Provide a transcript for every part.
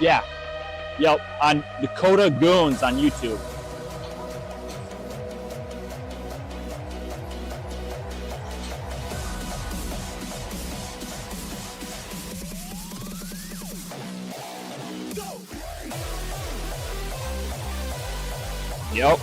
Yeah. Yep. On Dakota Goons on YouTube. Yep.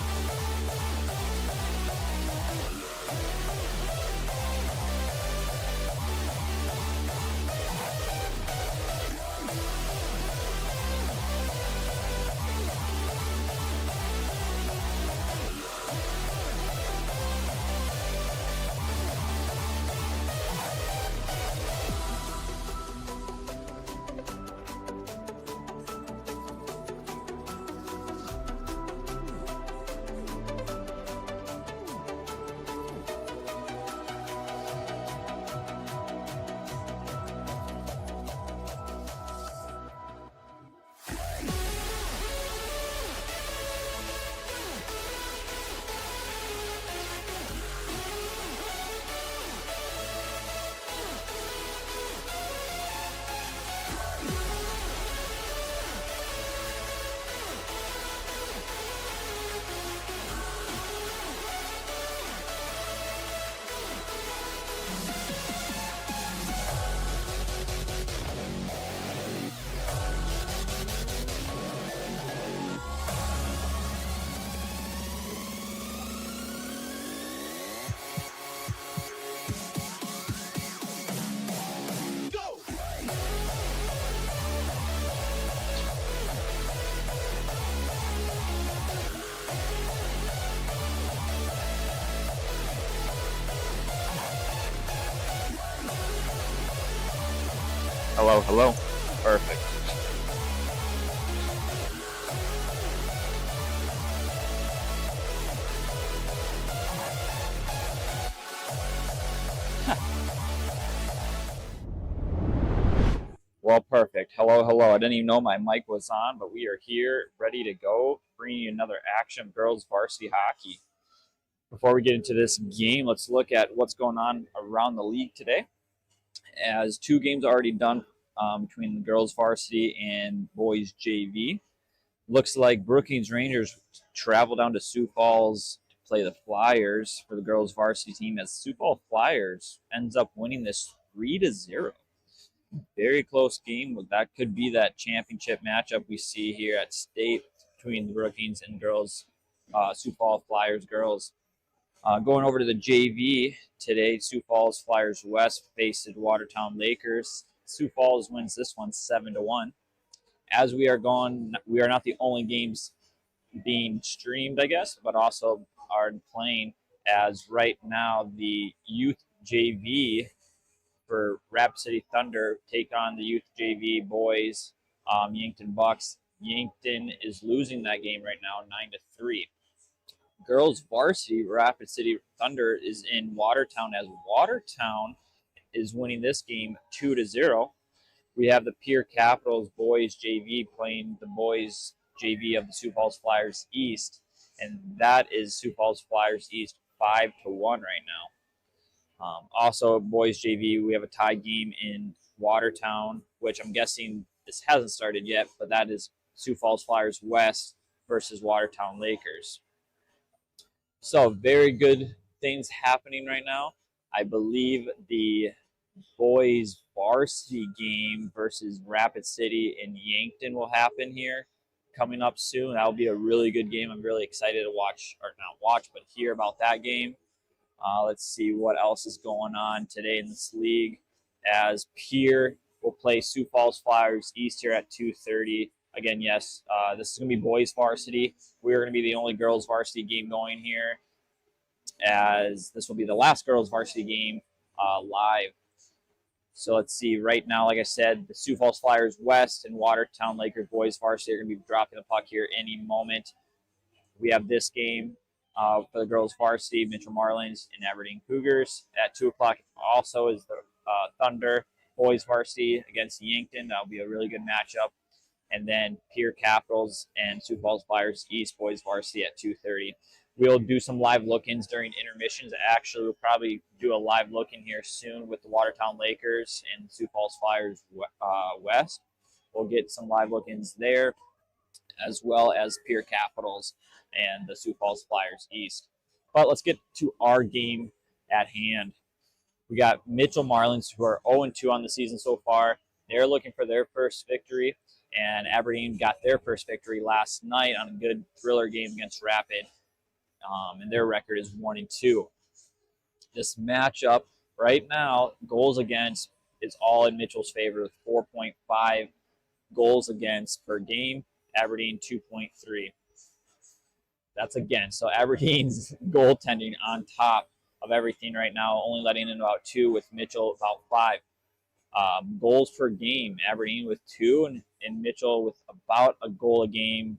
Hello, hello. Perfect. Well, perfect. Hello, hello. I didn't even know my mic was on, but we are here, ready to go, bringing you another action of girls varsity hockey. Before we get into this game, let's look at what's going on around the league today. As two games already done between the girls varsity and boys JV. Looks like Brookings Rangers travel down to Sioux Falls to play the Flyers for the girls varsity team, as Sioux Falls Flyers ends up winning this 3-0. Very close game. That could be that championship matchup we see here at state between the Brookings and girls, Sioux Falls Flyers girls. Going over to the JV today, Sioux Falls Flyers West faced Watertown Lakers. Sioux Falls wins this one 7-1. As we are going, we are not the only games being streamed, I guess, but also are playing, as right now the youth JV for Rapid City Thunder take on the youth JV boys, Yankton Bucks. Yankton is losing that game right now, 9-3. Girls varsity Rapid City Thunder is in Watertown, as Watertown is winning this game 2-0. We have the Pierre Capitals boys JV playing the boys JV of the Sioux Falls Flyers East, and that is Sioux Falls Flyers East 5-1 right now. Also, boys JV, we have a tie game in Watertown, which I'm guessing this hasn't started yet, but that is Sioux Falls Flyers West versus Watertown Lakers. So very good things happening right now. I believe the boys varsity game versus Rapid City and Yankton will happen here coming up soon. That'll be a really good game. I'm really excited to watch, or not watch, but hear about that game. Let's see what else is going on today in this league, as Pierre will play Sioux Falls Flyers East here at 2:30. Again, yes, this is going to be boys varsity. We're going to be the only girls varsity game going here, as this will be the last girls varsity game live. So let's see. Right now, like I said, the Sioux Falls Flyers West and Watertown Lakers boys varsity are going to be dropping the puck here any moment. We have this game for the girls varsity, Mitchell Marlins and Aberdeen Cougars at 2 o'clock. Also is the Thunder boys varsity against Yankton. That'll be a really good matchup. And then Pierre Capitals and Sioux Falls Flyers East boys varsity at 2:30. We'll do some live look-ins during intermissions. Actually, we'll probably do a live look-in here soon with the Watertown Lakers and Sioux Falls Flyers West. We'll get some live look-ins there, as well as Pierre Capitals and the Sioux Falls Flyers East. But let's get to our game at hand. We got Mitchell Marlins, who are 0-2 on the season so far. They're looking for their first victory, and Aberdeen got their first victory last night on a good thriller game against Rapid, and their record is 1-2. This matchup right now, goals against, is all in Mitchell's favor with 4.5 goals against per game. Aberdeen 2.3. That's against. So Aberdeen's goaltending on top of everything right now, only letting in about 2, with Mitchell about 5. Goals per game, Aberdeen with 2, and Mitchell with about a goal a game.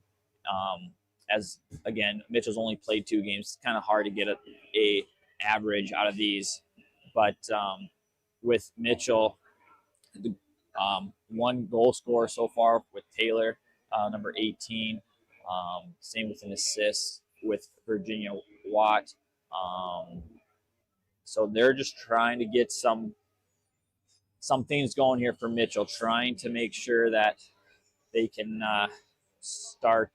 As again, Mitchell's only played 2 games. It's kind of hard to get a average out of these, but with Mitchell, the 1 goal scorer so far with Taylor, number 18. Same with an assist with Virginia Watt. So they're just trying to get some things going here for Mitchell, trying to make sure that they can start.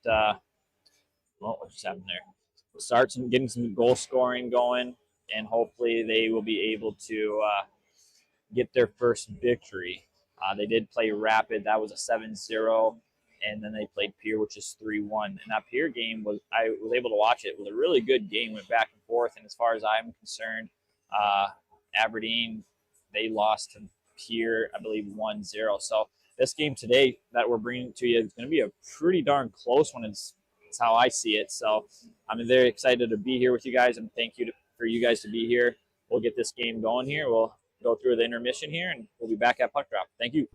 What just happened there? Start getting some goal scoring going, and hopefully they will be able to get their first victory. They did play Rapid. That was a 7-0. And then they played Pierre, which is 3-1. And that Pierre game, I was able to watch it. It was a really good game, went back and forth. And as far as I'm concerned, Aberdeen, they lost to Pierre, I believe, 1-0. So this game today that we're bringing to you is going to be a pretty darn close one. It's how I see it. So I'm very excited to be here with you guys, and thank you for you guys to be here. We'll get this game going here. We'll go through the intermission here, and we'll be back at puck drop. Thank you.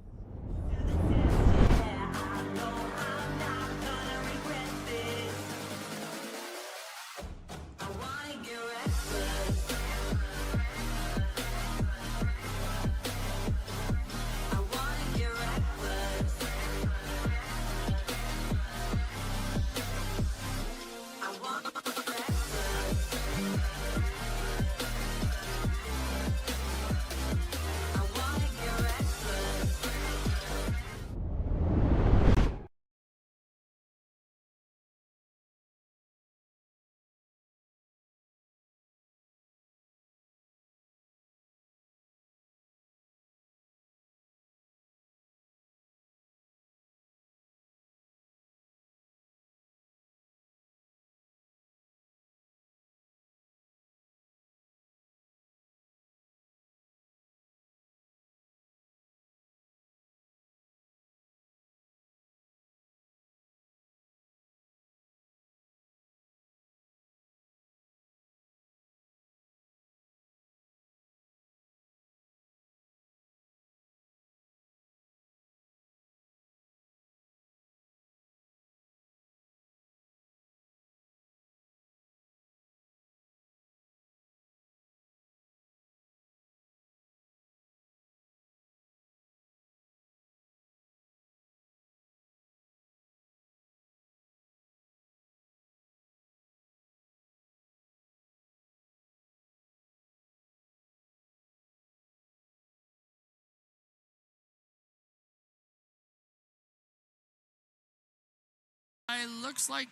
It looks like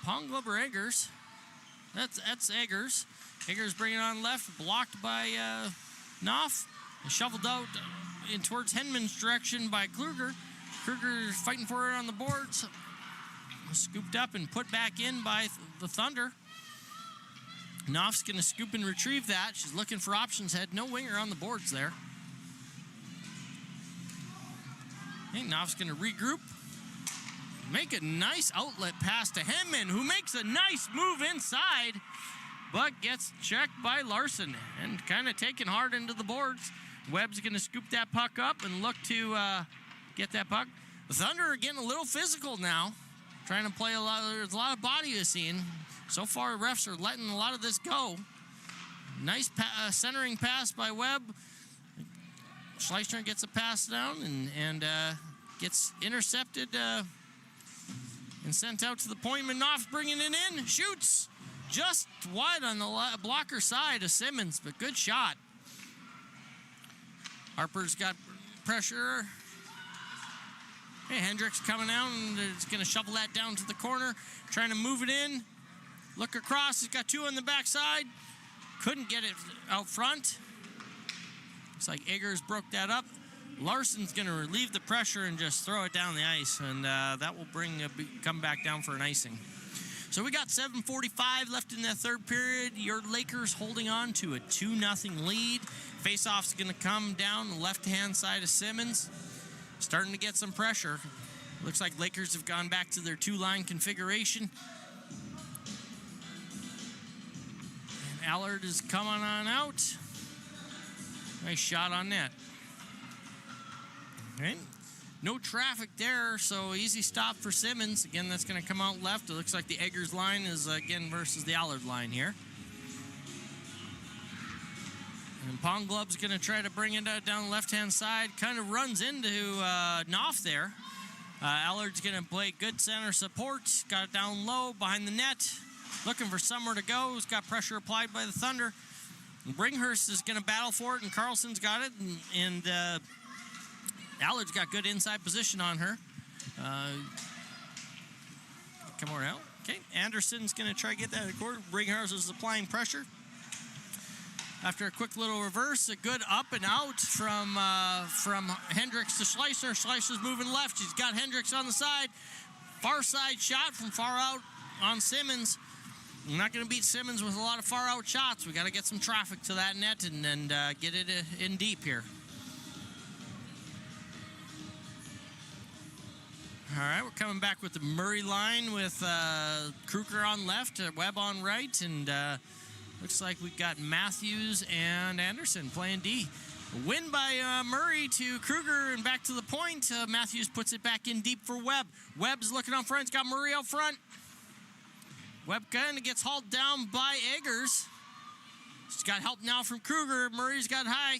Pong Glover Eggers. That's Eggers. Eggers bringing it on left, blocked by Knopf. Shuffled out in towards Henman's direction by Kluger. Kluger fighting for it on the boards. Scooped up and put back in by the Thunder. Knopf's going to scoop and retrieve that. She's looking for options. Had no winger on the boards there. I think Knopf's going to regroup. Make a nice outlet pass to Henman, who makes a nice move inside, but gets checked by Larson and kind of taken hard into the boards. Webb's going to scoop that puck up and look to get that puck. The Thunder are getting a little physical now, trying to play there's a lot of body you're seeing. So far, refs are letting a lot of this go. Nice centering pass by Webb. Schleicher gets a pass down and gets intercepted and sent out to the point. Knopf bringing it in, shoots just wide on the blocker side of Simmons, but good shot. Harper's got pressure. Hey, Hendricks coming out and is going to shovel that down to the corner, trying to move it in. Look across. He's got 2 on the backside. Couldn't get it out front. Looks like Eggers broke that up. Larson's going to relieve the pressure and just throw it down the ice, and that will come back down for an icing. So we got 7:45 left in that third period. Your Lakers holding on to a 2-0 lead. Faceoff's going to come down the left-hand side of Simmons. Starting to get some pressure. Looks like Lakers have gone back to their 2-line configuration. And Allard is coming on out. Nice shot on net. Okay. No traffic there, so easy stop for Simmons. Again, that's going to come out left. It looks like the Eggers line is, again, versus the Allard line here. And Ponglub's going to try to bring it down the left-hand side. Kind of runs into Knopf there. Allard's going to play good center support. Got it down low behind the net. Looking for somewhere to go. He's got pressure applied by the Thunder. Bringhurst is going to battle for it, and Carlson's got it. And Allard's got good inside position on her. Come on out. Okay, Anderson's going to try to get that in the court. Bringhurst is applying pressure. After a quick little reverse, a good up and out from Hendricks to Schleicher. Schleicher's moving left. She's got Hendricks on the side. Far side shot from far out on Simmons. We're not going to beat Simmons with a lot of far out shots. We got to get some traffic to that net and get it in deep here. All right, we're coming back with the Murray line with Kruger on left, Webb on right, and looks like we've got Matthews and Anderson playing D. A win by Murray to Kruger and back to the point. Matthews puts it back in deep for Webb. Webb's looking on front. He's got Murray out front. Webb kind of gets hauled down by Eggers. She's got help now from Kruger. Murray's got high.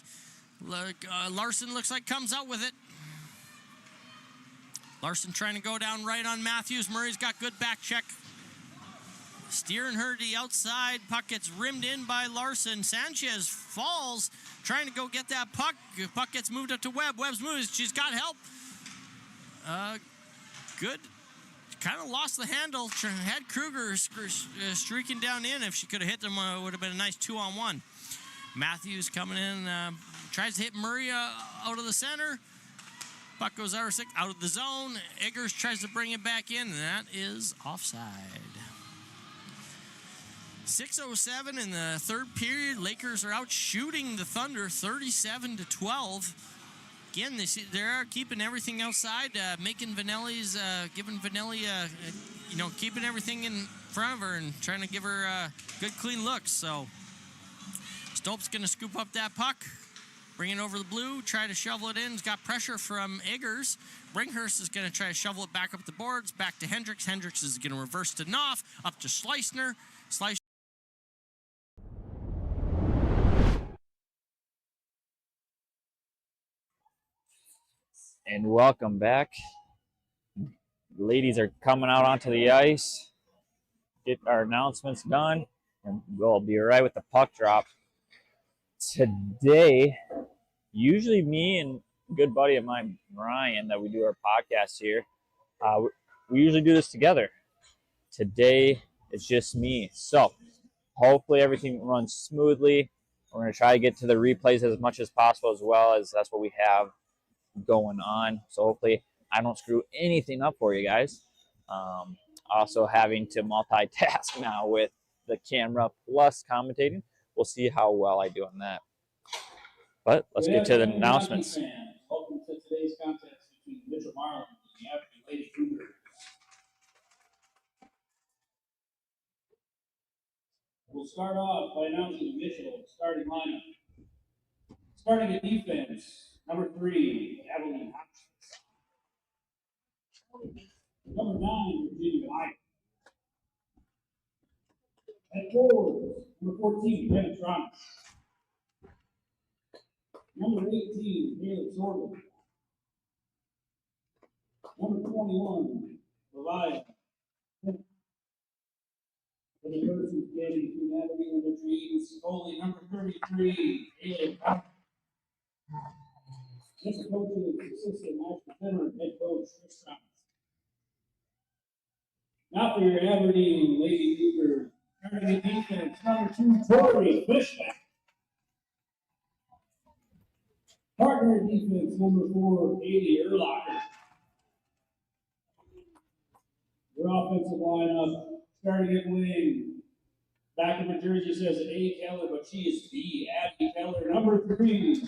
Larson looks like comes out with it. Larson trying to go down right on Matthews. Murray's got good back check. Steering her to the outside. Puck gets rimmed in by Larson. Sanchez falls, trying to go get that puck. Puck gets moved up to Webb. Webb's moved. She's got help. Good. Kind of lost the handle. Had Kruger streaking down in. If she could have hit them, it would have been a nice 2-on-1. Matthews coming in. Tries to hit Murray out of the center. Puck goes out of the zone. Eggers tries to bring it back in, and that is offside. 6:07 in the third period. Lakers are out shooting the Thunder 37-12. Again, they're keeping everything outside, making Vanelli's, giving Vanelli, keeping everything in front of her and trying to give her good, clean looks. So Stolp's going to scoop up that puck. Bring it over the blue, try to shovel it in. He's got pressure from Eggers. Bringhurst is going to try to shovel it back up the boards, back to Hendricks. Hendricks is going to reverse to Knopf, up to Schleissner. And welcome back. Ladies are coming out onto the ice. Get our announcements done, and we'll be right with the puck drop. Today, usually me and a good buddy of mine, Ryan, that we do our podcast here, we usually do this together. Today, it's just me. So, hopefully everything runs smoothly. We're going to try to get to the replays as much as possible, as well as that's what we have going on. So, hopefully I don't screw anything up for you guys. Also having to multitask now with the camera plus commentating. We'll see how well I do on that. But let's get to the announcements. Welcome to today's contest between Mitchell Marlins and the Aberdeen Lady Cougars. We'll start off by announcing Mitchell's starting lineup. Starting at defense, number 3, Aberdeen Hopkins. Number 9, Virginia White. At forwards, number 14, Kevin Trump. Number 18, Caleb Sorghum. Number 21, Levi. For the person standing between Aberdeen and the trees, goalie number 33, Caleb Trump. This coach is assistant master center head coach Chris Now for your Aberdeen Lady Cougars. Starting at defense, number 2, Tori Fishback. Partner at defense, number 4, Katie Erlacher. Your offensive lineup, starting at wing. Back of the jersey says A. Keller, but she is B. Abby Keller, number 3.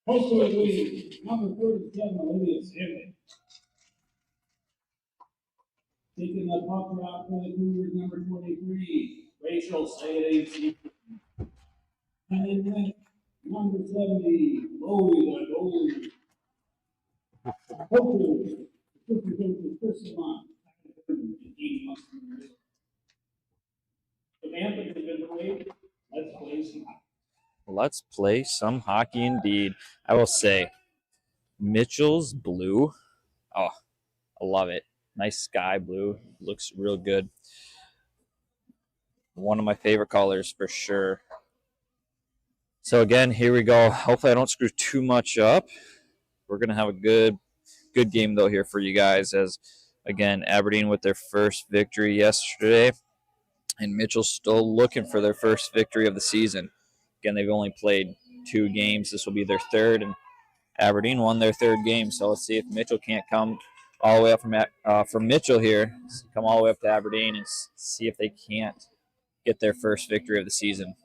Postal at wing, number 37, Olivia Simmons. Taking the puck drop for the Cougars, number 23, Rachel Say. And then net, number 70, Lori the goalie. Coaches, assistant coaches, Chris Lamont. The anthem has been played. Let's play some hockey. Let's play some hockey indeed. I will say, Mitchell's blue. Oh, I love it. Nice sky blue. Looks real good. One of my favorite colors for sure. So again, here we go. Hopefully I don't screw too much up. We're going to have a good game though here for you guys, as again, Aberdeen with their first victory yesterday, and Mitchell's still looking for their first victory of the season. Again, they've only played 2 games. This will be their third, and Aberdeen won their 3rd game. So let's see if Mitchell can't come all the way up from Mitchell here, come all the way up to Aberdeen and see if they can't get their first victory of the season.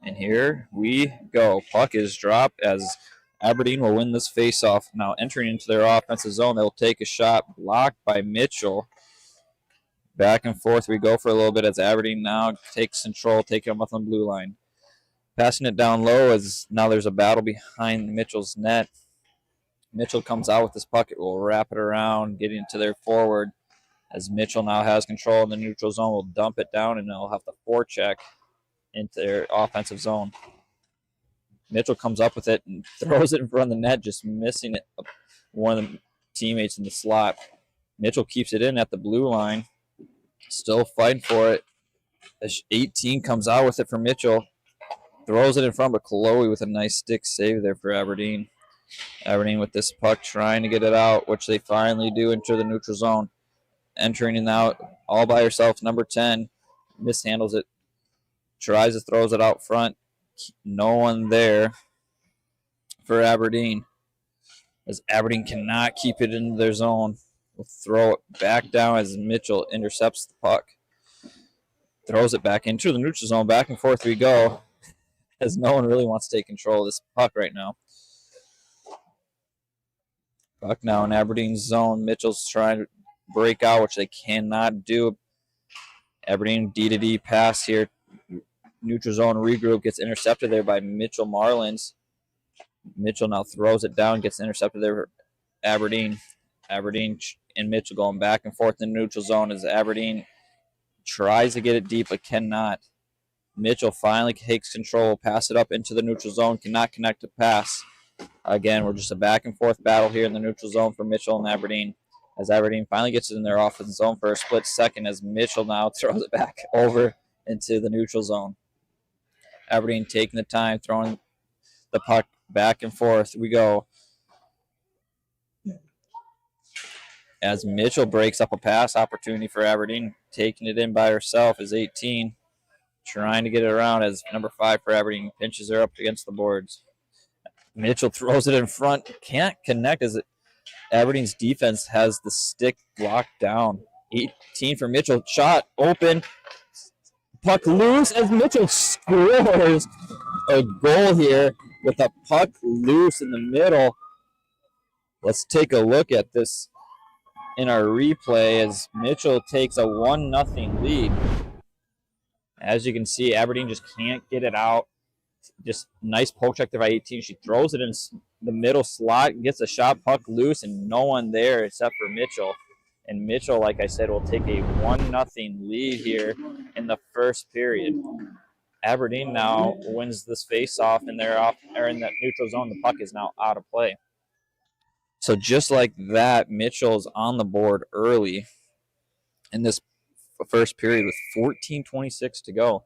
And here we go. Puck is dropped as Aberdeen will win this faceoff. Now entering into their offensive zone, they'll take a shot blocked by Mitchell. Back and forth we go for a little bit as Aberdeen now takes control, taking them up on the blue line. Passing it down low as now there's a battle behind Mitchell's net. Mitchell comes out with this puck. It will wrap it around, getting to their forward. As Mitchell now has control in the neutral zone, will dump it down and they'll have to forecheck into their offensive zone. Mitchell comes up with it and throws it in front of the net, just missing it. One of the teammates in the slot. Mitchell keeps it in at the blue line, still fighting for it. As 18 comes out with it for Mitchell, throws it in front of Chloe with a nice stick save there for Aberdeen. Aberdeen with this puck trying to get it out, which they finally do into the neutral zone. Entering and out all by herself, number 10 mishandles it. Tries to throws it out front. No one there for Aberdeen. As Aberdeen cannot keep it in their zone. Will throw it back down as Mitchell intercepts the puck. Throws it back into the neutral zone. Back and forth we go. As no one really wants to take control of this puck right now. Puck now in Aberdeen's zone. Mitchell's trying to break out, which they cannot do. Aberdeen D-to-D pass here. Neutral zone regroup, gets intercepted there by Mitchell Marlins. Mitchell now throws it down, gets intercepted there for Aberdeen. Aberdeen and Mitchell going back and forth in the neutral zone as Aberdeen tries to get it deep but cannot. Mitchell finally takes control, pass it up into the neutral zone, cannot connect the pass. Again, we're just a back and forth battle here in the neutral zone for Mitchell and Aberdeen. As Aberdeen finally gets it in their offensive zone for a split second, as Mitchell now throws it back over into the neutral zone. Aberdeen taking the time, throwing the puck back and forth. We go. As Mitchell breaks up a pass opportunity for Aberdeen, taking it in by herself is 18. Trying to get it around as number 5 for Aberdeen pinches her up against the boards. Mitchell throws it in front. Can't connect as Aberdeen's defense has the stick blocked down. 18 for Mitchell. Shot open. Puck loose as Mitchell scores a goal here with a puck loose in the middle. Let's take a look at this in our replay as Mitchell takes a 1-0 lead. As you can see, Aberdeen just can't get it out. Just nice poke check there by 18. She throws it in the middle slot, gets a shot, puck loose, and no one there except for Mitchell. And Mitchell, like I said, will take a 1-0 lead here in the first period. Aberdeen now wins this face-off, and they're in that neutral zone. The puck is now out of play. So just like that, Mitchell's on the board early in this first period with 14:26 to go.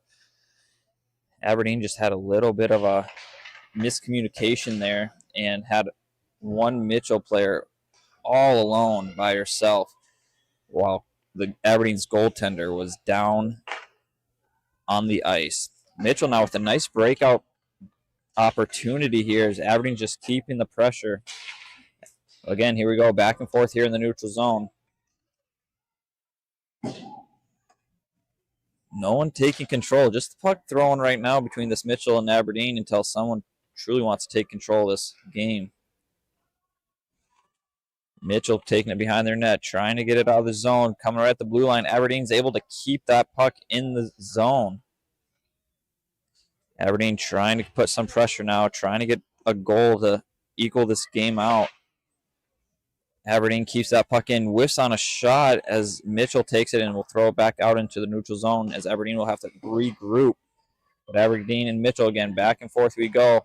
Aberdeen just had a little bit of a miscommunication there and had one Mitchell player all alone by herself while the Aberdeen's goaltender was down on the ice. Mitchell now with a nice breakout opportunity here as Aberdeen just keeping the pressure. Again, here we go, back and forth here in the neutral zone. No one taking control. Just the puck throwing right now between this Mitchell and Aberdeen until someone truly wants to take control of this game. Mitchell taking it behind their net, trying to get it out of the zone, coming right at the blue line. Aberdeen's able to keep that puck in the zone. Aberdeen trying to put some pressure now, trying to get a goal to equal this game out. Aberdeen keeps that puck in, whiffs on a shot as Mitchell takes it and will throw it back out into the neutral zone as Aberdeen will have to regroup. But Aberdeen and Mitchell again, back and forth we go.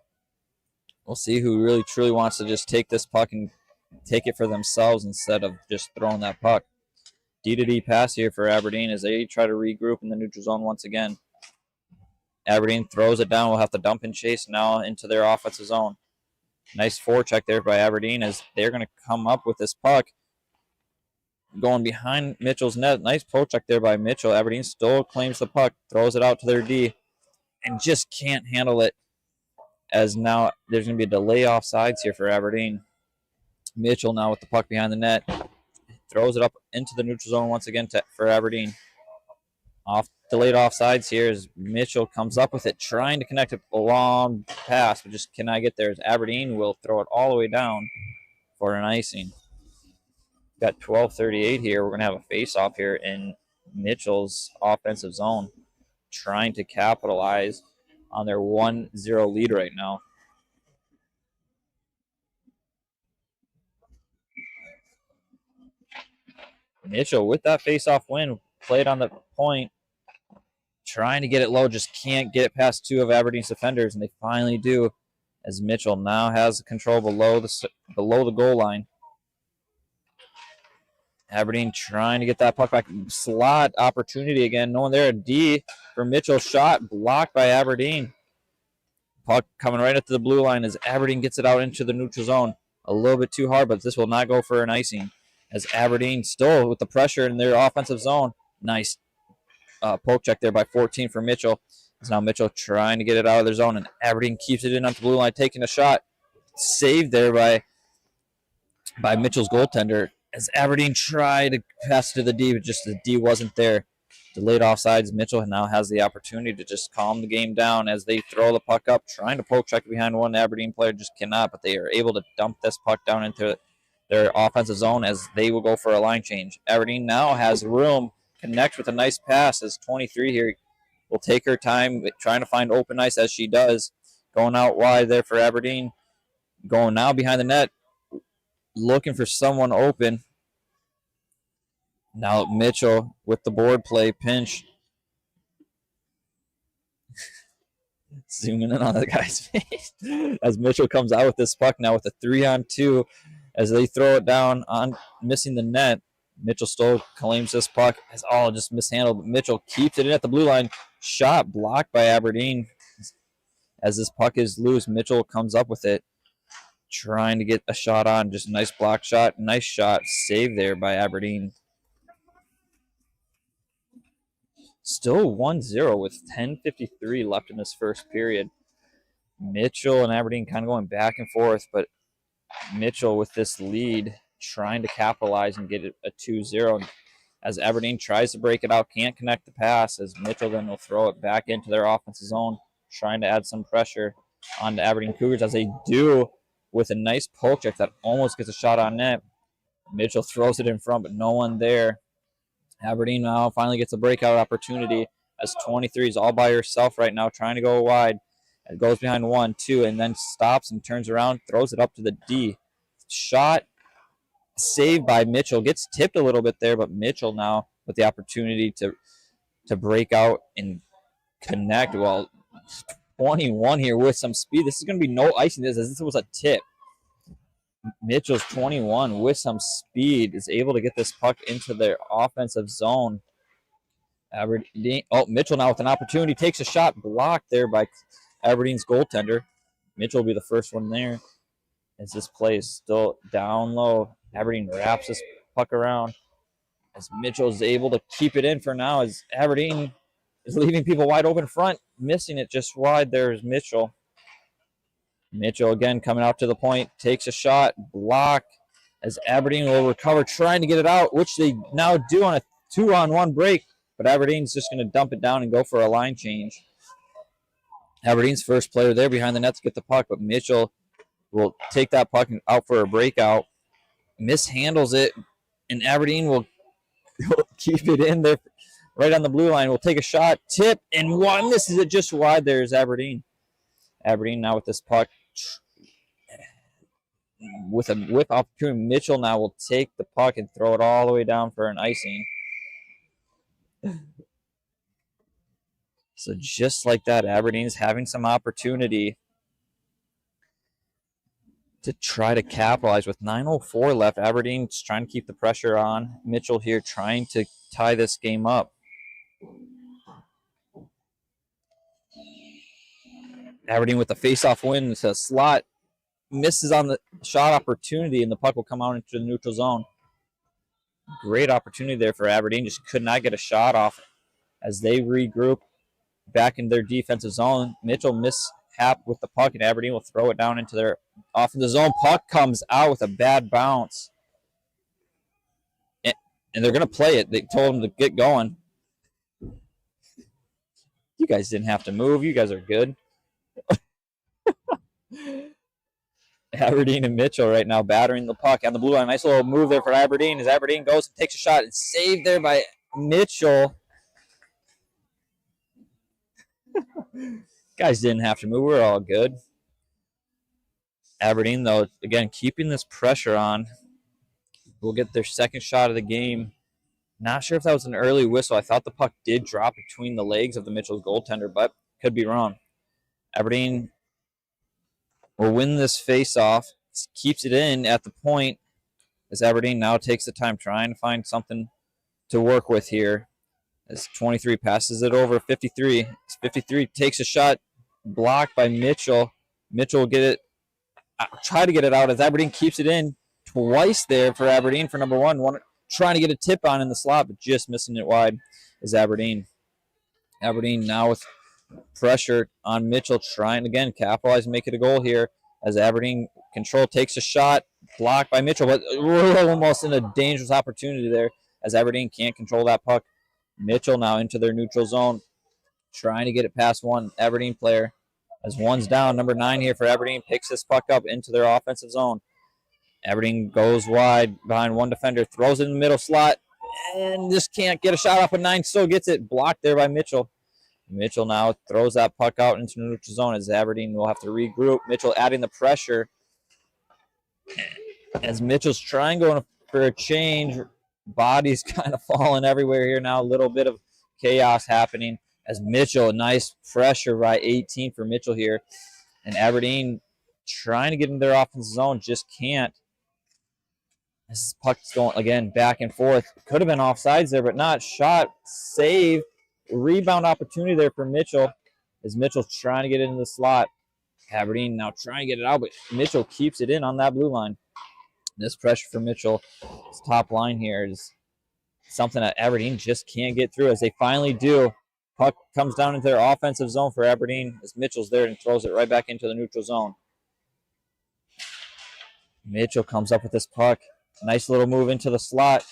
We'll see who really truly wants to just take this puck and take it for themselves instead of just throwing that puck. D-to-D pass here for Aberdeen as they try to regroup in the neutral zone once again. Aberdeen throws it down. We'll have to dump and chase now into their offensive zone. Nice forecheck there by Aberdeen as they're going to come up with this puck. Going behind Mitchell's net. Nice poke check there by Mitchell. Aberdeen still claims the puck, throws it out to their D, and just can't handle it as now there's going to be a delay offsides here for Aberdeen. Mitchell now with the puck behind the net. Throws it up into the neutral zone once again for Aberdeen. Delayed offsides here as Mitchell comes up with it, trying to connect a long pass, but just cannot get there as Aberdeen will throw it all the way down for an icing. Got 12:38 here. We're going to have a face-off here in Mitchell's offensive zone, trying to capitalize on their 1-0 lead right now. Mitchell with that face-off win, played on the point, trying to get it low, just can't get it past two of Aberdeen's defenders, and they finally do as Mitchell now has control below the goal line. Aberdeen trying to get that puck back. Slot opportunity again. No one there. A D for Mitchell. Shot blocked by Aberdeen. Puck coming right up to the blue line as Aberdeen gets it out into the neutral zone. A little bit too hard, but this will not go for an icing as Aberdeen still with the pressure in their offensive zone. Nice poke check there by 14 for Mitchell. As now Mitchell trying to get it out of their zone, and Aberdeen keeps it in up the blue line, taking a shot. Saved there by Mitchell's goaltender as Aberdeen tried to pass to the D, but just the D wasn't there. Delayed offsides. Mitchell now has the opportunity to just calm the game down as they throw the puck up, trying to poke check behind one Aberdeen player, just cannot, but they are able to dump this puck down into their offensive zone as they will go for a line change. Aberdeen now has room, connects with a nice pass as 23 here will take her time trying to find open ice as she does. Going out wide there for Aberdeen. Going now behind the net, looking for someone open. Now Mitchell with the board play pinch. Zooming in on the guy's face as Mitchell comes out with this puck now with a 3-on-2 as they throw it down on missing the net. Mitchell still claims this puck as all just mishandled, but Mitchell keeps it in at the blue line. Shot blocked by Aberdeen as this puck is loose. Mitchell comes up with it, trying to get a shot on. Just a nice block shot. Nice shot saved there by Aberdeen. Still 1-0 with 10:53 left in this first period. Mitchell and Aberdeen kind of going back and forth, but Mitchell with this lead trying to capitalize and get it a 2-0. As Aberdeen tries to break it out, can't connect the pass as Mitchell then will throw it back into their offensive zone, trying to add some pressure on the Aberdeen Cougars as they do with a nice poke check that almost gets a shot on net. Mitchell throws it in front, but no one there. Aberdeen now finally gets a breakout opportunity as 23 is all by herself right now, trying to go wide. It goes behind 1, 2, and then stops and turns around, throws it up to the D. Shot saved by Mitchell. Gets tipped a little bit there, but Mitchell now with the opportunity to break out and connect. Well, 21 here with some speed. This is going to be no icing this as this was a tip. Mitchell's 21 with some speed is able to get this puck into their offensive zone. Aberdeen. Oh, Mitchell now with an opportunity, takes a shot, blocked there by Aberdeen's goaltender. Mitchell will be the first one there. As this play is still down low, Aberdeen wraps this puck around. As Mitchell is able to keep it in for now, as Aberdeen is leaving people wide open front, missing it just wide. There's Mitchell. Mitchell again coming out to the point, takes a shot, block, as Aberdeen will recover, trying to get it out, which they now do on a 2-on-1 break, but Aberdeen's just going to dump it down and go for a line change. Aberdeen's first player there behind the net to get the puck, but Mitchell will take that puck out for a breakout, mishandles it, and Aberdeen will keep it in there right on the blue line. Will take a shot, tip, and one misses it just wide. There's Aberdeen. Aberdeen now with this puck with a whip opportunity. Mitchell now will take the puck and throw it all the way down for an icing. So just like that, Aberdeen's having some opportunity to try to capitalize with 9:04 left. Aberdeen's trying to keep the pressure on. Mitchell here trying to tie this game up. Aberdeen with the face-off win. It's a slot. Misses on the shot opportunity, and the puck will come out into the neutral zone. Great opportunity there for Aberdeen. Just could not get a shot off as they regroup back in their defensive zone. Mitchell mishap with the puck, and Aberdeen will throw it down into their offensive zone. Puck comes out with a bad bounce. And they're going to play it. They told them to get going. You guys didn't have to move. You guys are good. Aberdeen and Mitchell right now battering the puck on the blue line. Nice little move there for Aberdeen as Aberdeen goes and takes a shot and saved there by Mitchell. Guys didn't have to move. We're all good. Aberdeen, though, again, keeping this pressure on. Will get their second shot of the game. Not sure if that was an early whistle. I thought the puck did drop between the legs of the Mitchell's goaltender, but could be wrong. Aberdeen will win this face-off, keeps it in at the point as Aberdeen now takes the time trying to find something to work with here. As 23 passes it over 53. As 53 takes a shot, blocked by Mitchell. Mitchell will get it, try to get it out as Aberdeen keeps it in twice there for Aberdeen for number one. Trying to get a tip on in the slot, but just missing it wide is Aberdeen. Aberdeen now with pressure on Mitchell, trying again capitalize and make it a goal here as Aberdeen control takes a shot, blocked by Mitchell, but we're almost in a dangerous opportunity there as Aberdeen can't control that puck. Mitchell now into their neutral zone, trying to get it past one Aberdeen player as one's down. Number 9 here for Aberdeen picks this puck up into their offensive zone. Aberdeen goes wide behind one defender, throws it in the middle slot, and just can't get a shot off, but 9 still gets it, blocked there by Mitchell. Mitchell now throws that puck out into the neutral zone as Aberdeen will have to regroup. Mitchell adding the pressure as Mitchell's trying going for a change. Bodies kind of falling everywhere here now. A little bit of chaos happening as Mitchell, nice pressure by 18 for Mitchell here. And Aberdeen trying to get in their offensive zone, just can't. This puck's going, again, back and forth. Could have been offsides there, but not. Shot, save. Rebound opportunity there for Mitchell as Mitchell's trying to get it in the slot. Aberdeen now trying to get it out, but Mitchell keeps it in on that blue line. This pressure for Mitchell, his top line here, is something that Aberdeen just can't get through as they finally do. Puck comes down into their offensive zone for Aberdeen as Mitchell's there and throws it right back into the neutral zone. Mitchell comes up with this puck. Nice little move into the slot.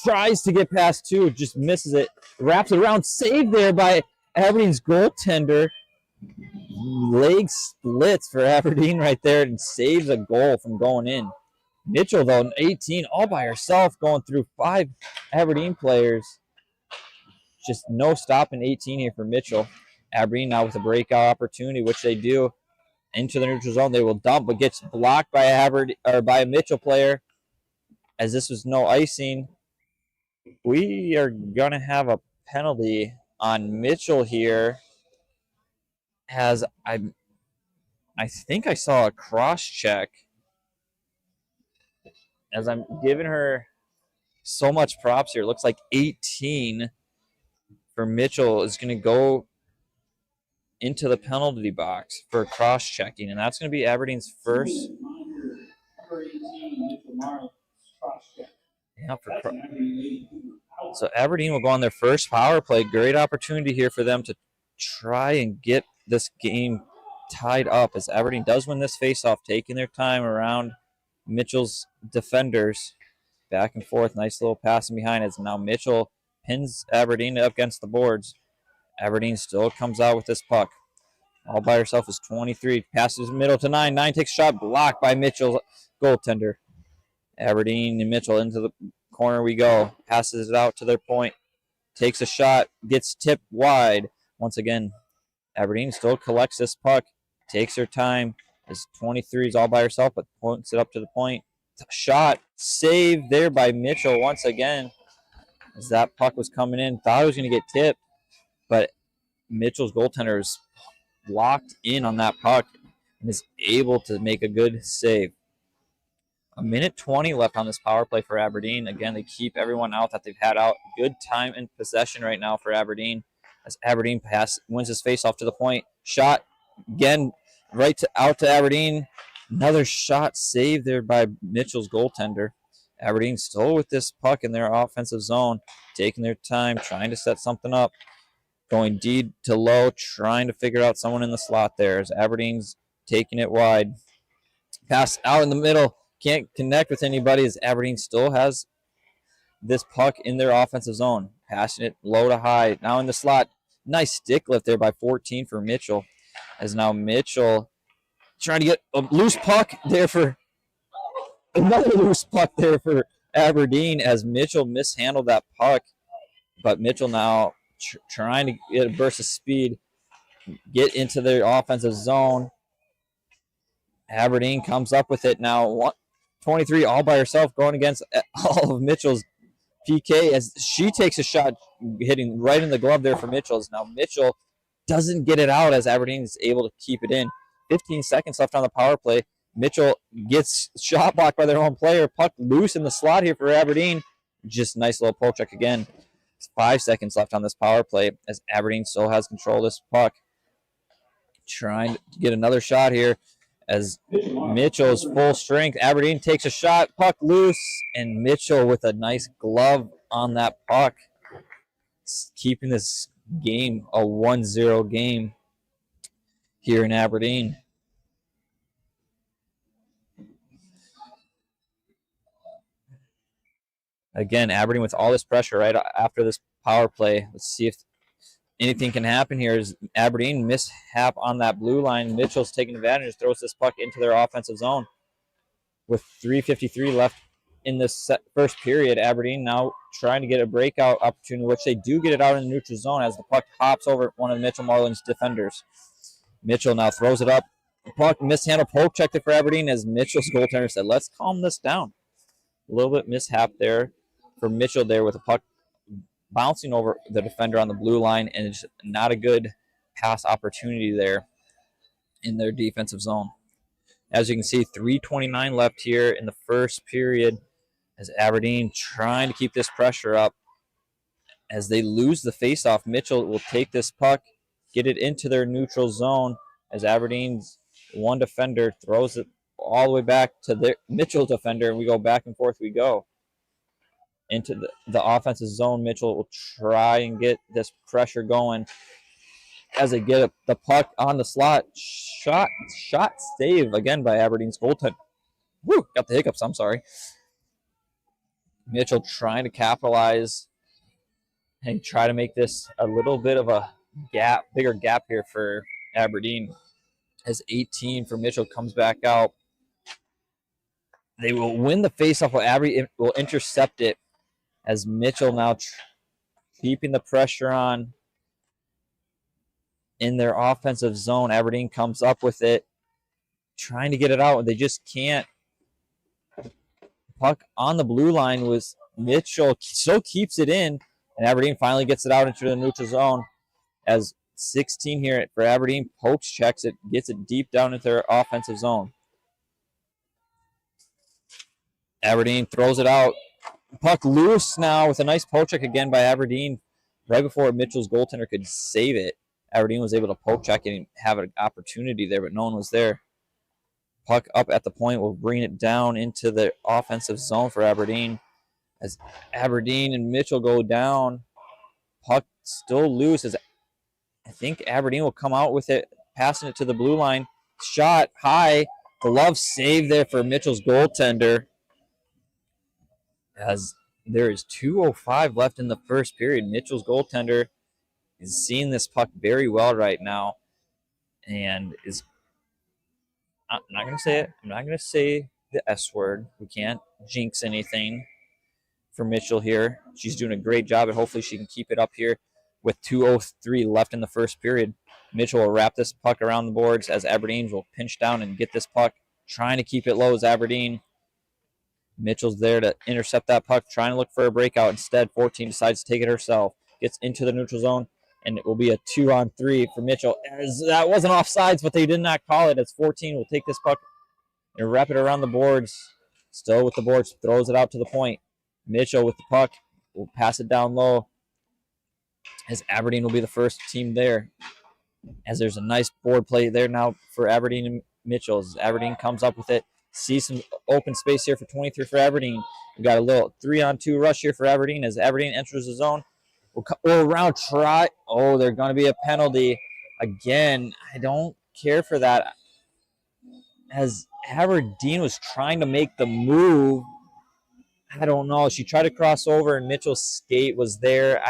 Tries to get past 2, just misses it. Wraps it around, saved there by Aberdeen's goaltender. Leg splits for Aberdeen right there and saves a goal from going in. Mitchell, though, 18, all by herself, going through 5 Aberdeen players. Just no stopping 18 here for Mitchell. Aberdeen now with a breakout opportunity, which they do. Into the neutral zone, they will dump, but gets blocked by a Mitchell player. As this was no icing, we are going to have a penalty on Mitchell here. As I think I saw a cross check as I'm giving her so much props here. It looks like 18 for Mitchell is going to go into the penalty box for cross-checking, and that's going to be Aberdeen's first. Yeah, so Aberdeen will go on their first power play. Great opportunity here for them to try and get this game tied up, as Aberdeen does win this faceoff, taking their time around Mitchell's defenders. Back and forth, nice little passing behind as now Mitchell pins Aberdeen up against the boards. Aberdeen still comes out with this puck. All by herself is 23. Passes middle to 9. 9 takes a shot, blocked by Mitchell's goaltender. Aberdeen and Mitchell into the corner we go. Passes it out to their point. Takes a shot, gets tipped wide. Once again, Aberdeen still collects this puck. Takes her time. As 23 is all by herself, but points it up to the point. Shot, saved there by Mitchell once again. As that puck was coming in, thought it was going to get tipped, but Mitchell's goaltender is locked in on that puck and is able to make a good save. A minute 20 left on this power play for Aberdeen. Again, they keep everyone out that they've had out. Good time in possession right now for Aberdeen. As Aberdeen wins his face off to the point. Shot again out to Aberdeen. Another shot saved there by Mitchell's goaltender. Aberdeen still with this puck in their offensive zone, taking their time, trying to set something up. Going deep to low, trying to figure out someone in the slot there as Aberdeen's taking it wide. Pass out in the middle. Can't connect with anybody as Aberdeen still has this puck in their offensive zone. Passing it low to high. Now in the slot. Nice stick lift there by 14 for Mitchell. As now Mitchell trying to get a loose puck there for another loose puck there for Aberdeen as Mitchell mishandled that puck. But Mitchell now trying to get a burst of speed, get into their offensive zone. Aberdeen comes up with it now. 23 all by herself going against all of Mitchell's PK as she takes a shot hitting right in the glove there for Mitchell. Now Mitchell doesn't get it out as Aberdeen is able to keep it in. 15 seconds left on the power play. Mitchell gets shot blocked by their own player. Puck loose in the slot here for Aberdeen. Just nice little poke check again. It's 5 seconds left on this power play as Aberdeen still has control of this puck. Trying to get another shot here as Mitchell's full strength. Aberdeen takes a shot, puck loose, and Mitchell with a nice glove on that puck. Keeping this game a 1-0 game here in Aberdeen. Again, Aberdeen with all this pressure right after this power play. Let's see if anything can happen here. Is Aberdeen mishap on that blue line. Mitchell's taking advantage, throws this puck into their offensive zone. With 3:53 left in this first period, Aberdeen now trying to get a breakout opportunity, which they do get it out in the neutral zone as the puck hops over one of Mitchell Marlins' defenders. Mitchell now throws it up. The puck mishandled, poke checked it for Aberdeen as Mitchell's goaltender said, let's calm this down. A little bit mishap there for Mitchell there with the puck bouncing over the defender on the blue line, and it's not a good pass opportunity there in their defensive zone. As you can see, 3:29 left here in the first period as Aberdeen trying to keep this pressure up. As they lose the faceoff, Mitchell will take this puck, get it into their neutral zone as Aberdeen's one defender throws it all the way back to their Mitchell's defender, and we go back and forth we go. Into the offensive zone, Mitchell will try and get this pressure going as they get the puck on the slot. Shot save again by Aberdeen's goaltender. Woo, got the hiccups, I'm sorry. Mitchell trying to capitalize and try to make this a little bit of a bigger gap here for Aberdeen. As 18 for Mitchell comes back out. They will win the faceoff, while Aberdeen will intercept it. As Mitchell now keeping the pressure on in their offensive zone. Aberdeen comes up with it, trying to get it out, and they just can't. Puck on the blue line was Mitchell, still keeps it in, and Aberdeen finally gets it out into the neutral zone. As 16 here for Aberdeen, pokes, checks it, gets it deep down into their offensive zone. Aberdeen throws it out. Puck loose now with a nice poke check again by Aberdeen. Right before Mitchell's goaltender could save it, Aberdeen was able to poke check and have an opportunity there, but no one was there. Puck up at the point will bring it down into the offensive zone for Aberdeen. As Aberdeen and Mitchell go down, puck still loose. As I think Aberdeen will come out with it, passing it to the blue line. Shot high. Glove save there for Mitchell's goaltender. As there is 2:05 left in the first period. Mitchell's goaltender is seeing this puck very well right now, and is. I'm not gonna say it. I'm not gonna say the S word. We can't jinx anything for Mitchell here. She's doing a great job, and hopefully she can keep it up here with 2:03 left in the first period. Mitchell will wrap this puck around the boards as Aberdeen will pinch down and get this puck, trying to keep it low as Aberdeen. Mitchell's there to intercept that puck, trying to look for a breakout. Instead, 14 decides to take it herself. Gets into the neutral zone, and it will be a 2-on-3 for Mitchell. As that wasn't offsides, but they did not call it, as 14 will take this puck and wrap it around the boards. Still with the boards, throws it out to the point. Mitchell with the puck will pass it down low, as Aberdeen will be the first team there. As there's a nice board play there now for Aberdeen and Mitchell. As Aberdeen comes up with it, see some open space here for 23 for Aberdeen. We've got a little 3-on-2 rush here for Aberdeen as Aberdeen enters the zone. We'll around try. Oh, there's going to be a penalty. Again, I don't care for that. As Aberdeen was trying to make the move, I don't know. She tried to cross over and Mitchell's skate was there.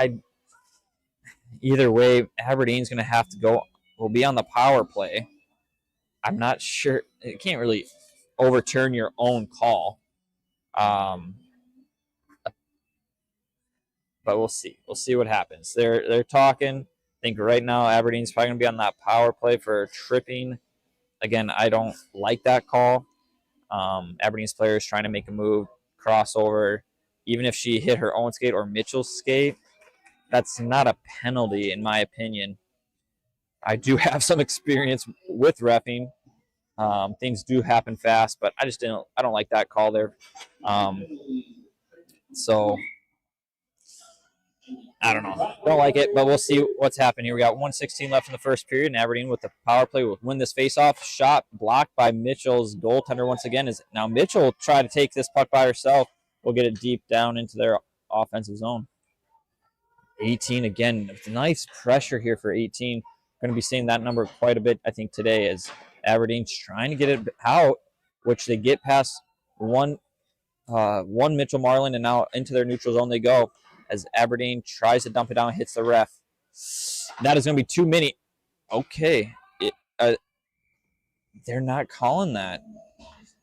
Either way, Aberdeen's going to have to go. We'll be on the power play. I'm not sure. It can't really overturn your own call. But we'll see. We'll see what happens. They're talking. I think right now Aberdeen's probably going to be on that power play for tripping. Again, I don't like that call. Aberdeen's player is trying to make a move, crossover. Even if she hit her own skate or Mitchell's skate, that's not a penalty in my opinion. I do have some experience with reffing. Things do happen fast, but I don't like that call there. So I don't know. Don't like it, but we'll see what's happening here. We got 1:16 left in the first period, and Aberdeen with the power play will win this faceoff. Shot blocked by Mitchell's goaltender once again. Is now Mitchell will try to take this puck by herself. We'll get it deep down into their offensive zone. 18 again. Nice pressure here for 18. Going to be seeing that number quite a bit, I think, today as Aberdeen's trying to get it out, which they get past one Mitchell Marlin, and now into their neutral zone they go as Aberdeen tries to dump it down, hits the ref. That is going to be too many. Okay. They're not calling that.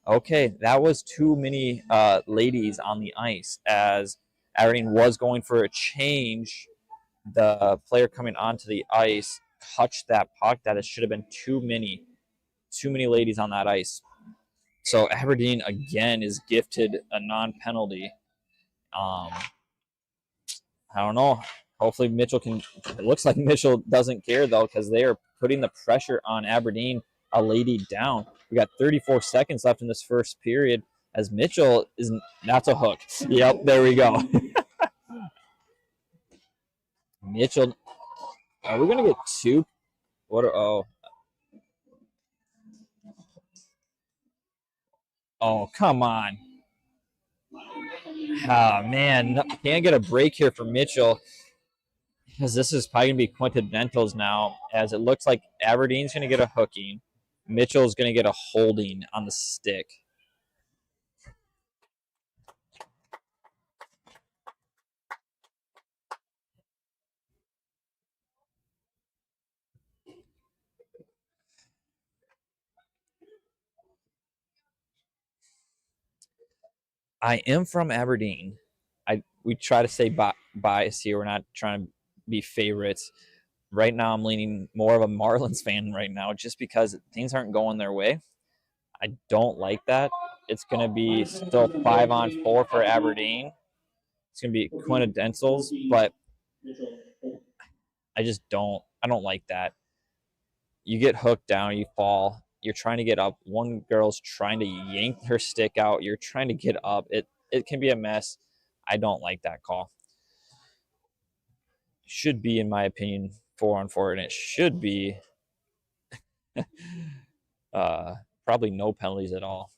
Okay, that was too many ladies on the ice as Aberdeen was going for a change. The player coming onto the ice touched that puck. That it should have been too many ladies on that ice. So Aberdeen again is gifted a non-penalty. I don't know. Hopefully Mitchell can. It looks like Mitchell doesn't care though, because they are putting the pressure on Aberdeen. A lady down. We got 34 seconds left in this first period as Mitchell is. That's a hook. Yep, there we go. Mitchell. Are we gonna get two? What? Oh, come on. Oh, man. Can't get a break here for Mitchell. Because this is probably going to be coincidentals now, as it looks like Aberdeen's going to get a hooking. Mitchell's going to get a holding on the stick. I am from Aberdeen. We try to say bias here. We're not trying to be favorites. Right now, I'm leaning more of a Marlins fan right now, just because things aren't going their way. I don't like that. It's going to be still 5-on-4 for Aberdeen. It's going to be coincidentals, but I just don't. I don't like that. You get hooked down, you fall. You're trying to get up. One girl's trying to yank her stick out. You're trying to get up. It can be a mess. I don't like that call. Should be, in my opinion, 4-on-4, and it should be probably no penalties at all.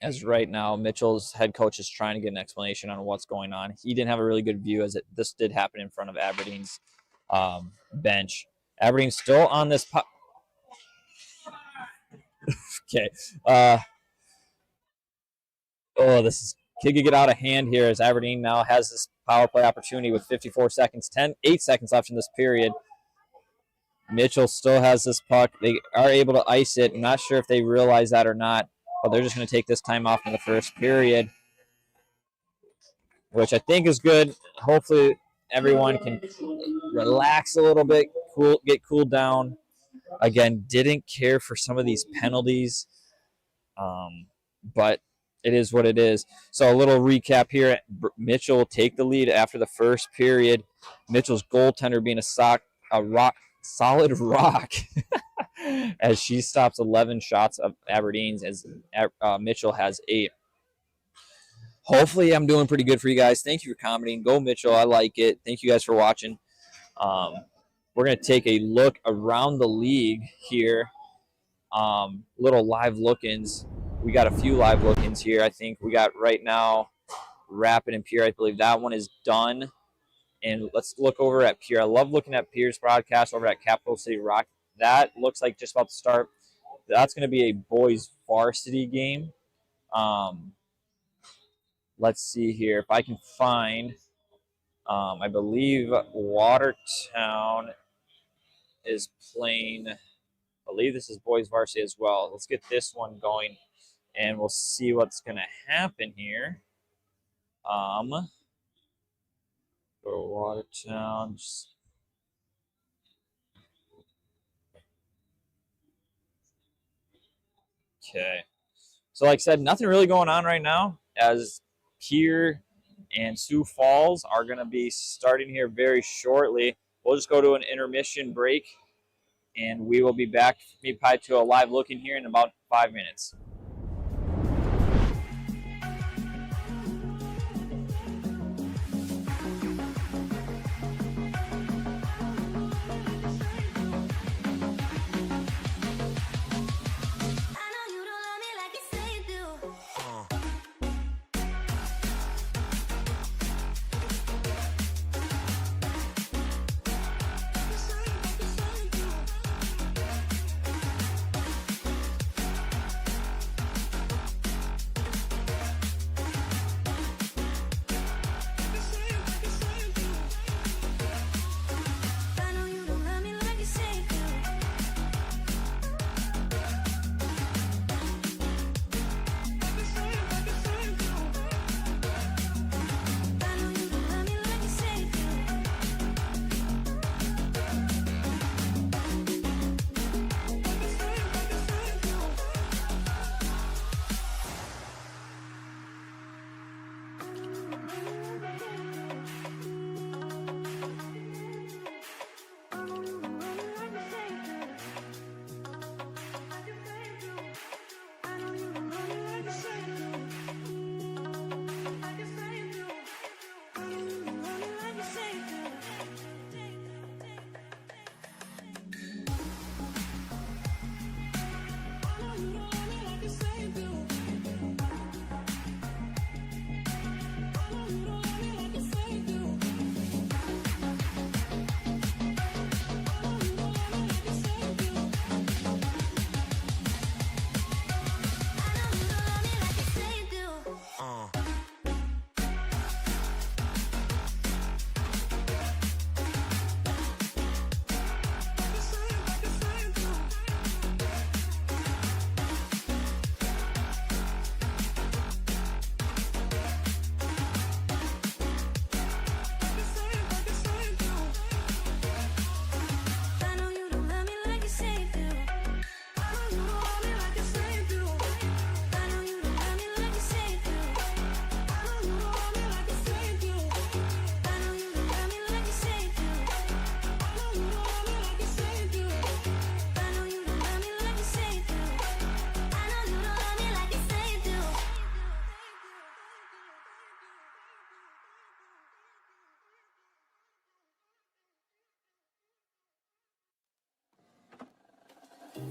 As right now, Mitchell's head coach is trying to get an explanation on what's going on. He didn't have a really good view, as this did happen in front of Aberdeen's bench. Aberdeen's still on this. Okay. This could get out of hand here, as Aberdeen now has this power play opportunity with 54 seconds, 8 seconds left in this period. Mitchell still has this puck. They are able to ice it. I'm not sure if they realize that or not, but they're just going to take this time off in the first period, which I think is good. Hopefully everyone can relax a little bit, get cooled down. Again, didn't care for some of these penalties, but it is what it is. So a little recap here. Mitchell will take the lead after the first period. Mitchell's goaltender being a solid rock as she stops 11 shots of Aberdeen's, as Mitchell has 8. Hopefully I'm doing pretty good for you guys. Thank you for commenting. Go Mitchell. I like it. Thank you guys for watching. We're going to take a look around the league here. Little live look-ins. We got a few live look-ins here. I think we got right now Rapid and Pierre. I believe that one is done. And let's look over at Pierre. I love looking at Pierre's broadcast over at Capital City Rock. That looks like just about to start. That's going to be a boys varsity game. Let's see here. If I can find, I believe Watertown is playing. I believe this is boys varsity as well. Let's get this one going, and we'll see what's going to happen here. Go to Watertown. Okay. So like I said, nothing really going on right now, as Pierre and Sioux Falls are going to be starting here very shortly. We'll just go to an intermission break, and we will be back maybe to a live look in here in about 5 minutes.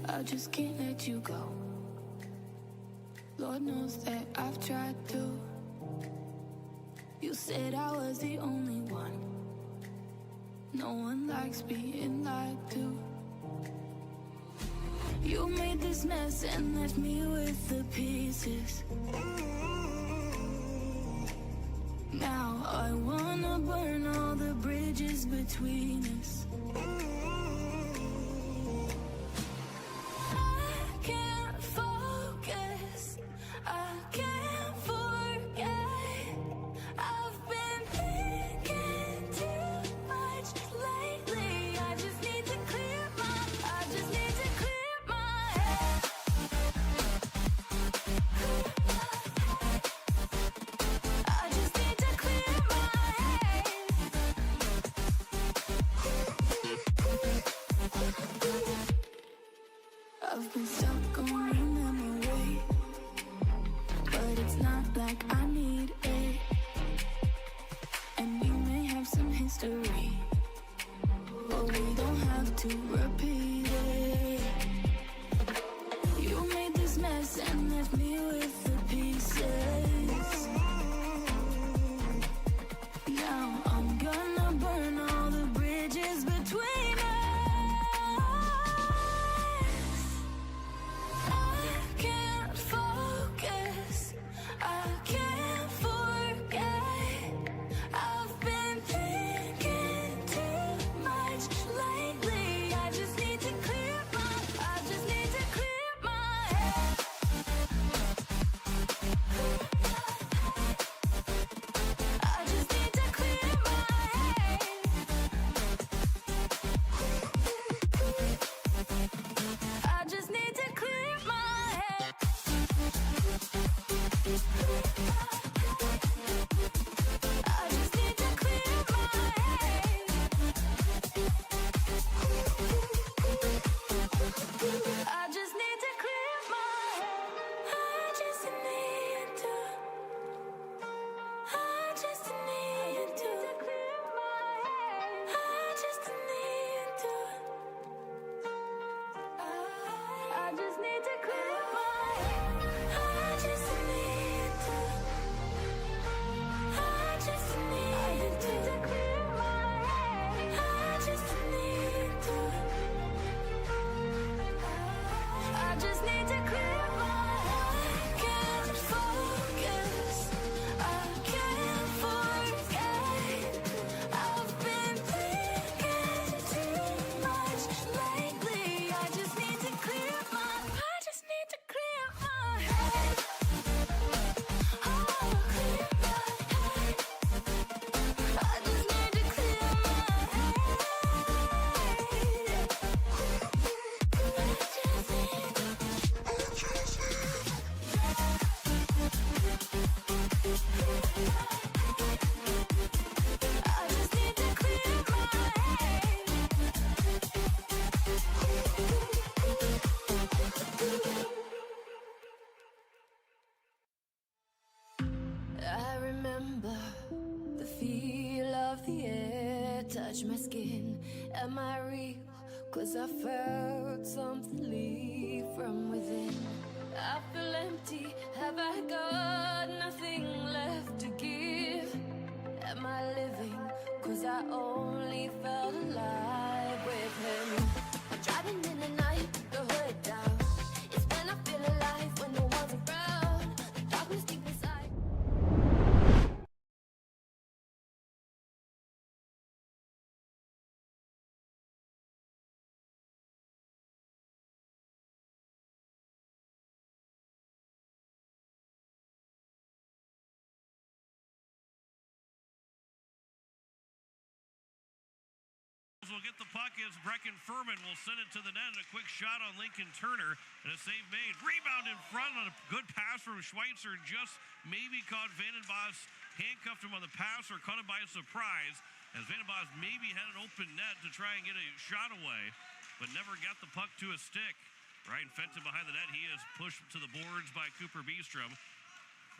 I just can't let you go. Lord knows that I've tried to. You said I was the only one. No one likes being lied to. You made this mess and left me with the pieces. Now I wanna burn all the bridges between us. I can't focus, I can't forget. I've been thinking too much lately. I just need to clear my head. I just need to clear my head. I've been stuck on your memory, but it's not like I need it. And we may have some history, but we don't have to repeat it. You made this mess and left me with the pieces. Now I'm gonna burn all the bridges between us. I can't focus, I can't forget. I've been thinking too much lately. I just need to clear my head. I just need to clear my head. I just need to clear my head. I just need to clear my head. I just need to clear my head. I just need to. I just need to clear my head. I just need to. I just need to clear my head. I just need to. I just need to clear my head. I just need to. I just need to clear my head. I can't focus, I can't forget. I've been thinking too much lately. I just need to clear my head. Oh, clear my head. I just need to clear my head. I just need to clear my head. I remember the feel of the air touch my skin. Am I real? 'Cause I felt something leave from within. I feel empty. Have I got nothing left to give? Am I living? 'Cause I only felt alive with him. I'm driving in the night, the hood down. It's when I feel alive, when no one's around. The darkness deep inside. Will get the puck as Brecken Furman will send it to the net, and a quick shot on Lincoln Turner, and a save made. Rebound in front on a good pass from Schweitzer, just maybe caught Vandenbos, handcuffed him on the pass or caught him by surprise, as Vandenbos maybe had an open net to try and get a shot away, but never got the puck to a stick. Ryan Fenton behind the net. He is pushed to the boards by Cooper Beestrom.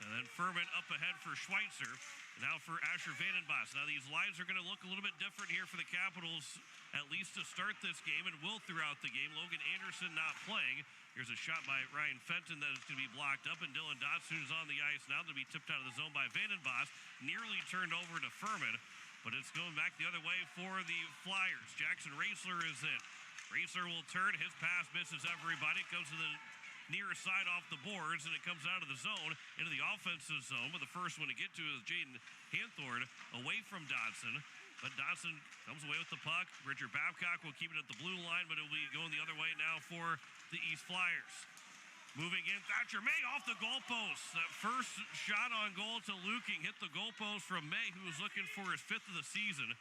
And then Furman up ahead for Schweitzer. And now for Asher Vandenbos. Now these lines are going to look a little bit different here for the Capitals, at least to start this game, and will throughout the game. Logan Anderson not playing. Here's a shot by Ryan Fenton that is going to be blocked up, and Dylan Dodson is on the ice now to be tipped out of the zone by Vandenbos. Nearly turned over to Furman, but it's going back the other way for the Flyers. Jackson Raisler is in. Raisler will turn. His pass misses everybody. It goes to the near side off the boards, and it comes out of the zone into the offensive zone. But the first one to get to is Jaden Hanthorn away from Dodson. But Dodson comes away with the puck. Richard Babcock will keep it at the blue line, but it'll be going the other way now for the East Flyers. Moving in, Thatcher May off the goalpost. That first shot on goal to Luking hit the goalpost from May, who was looking for his 5th of the season.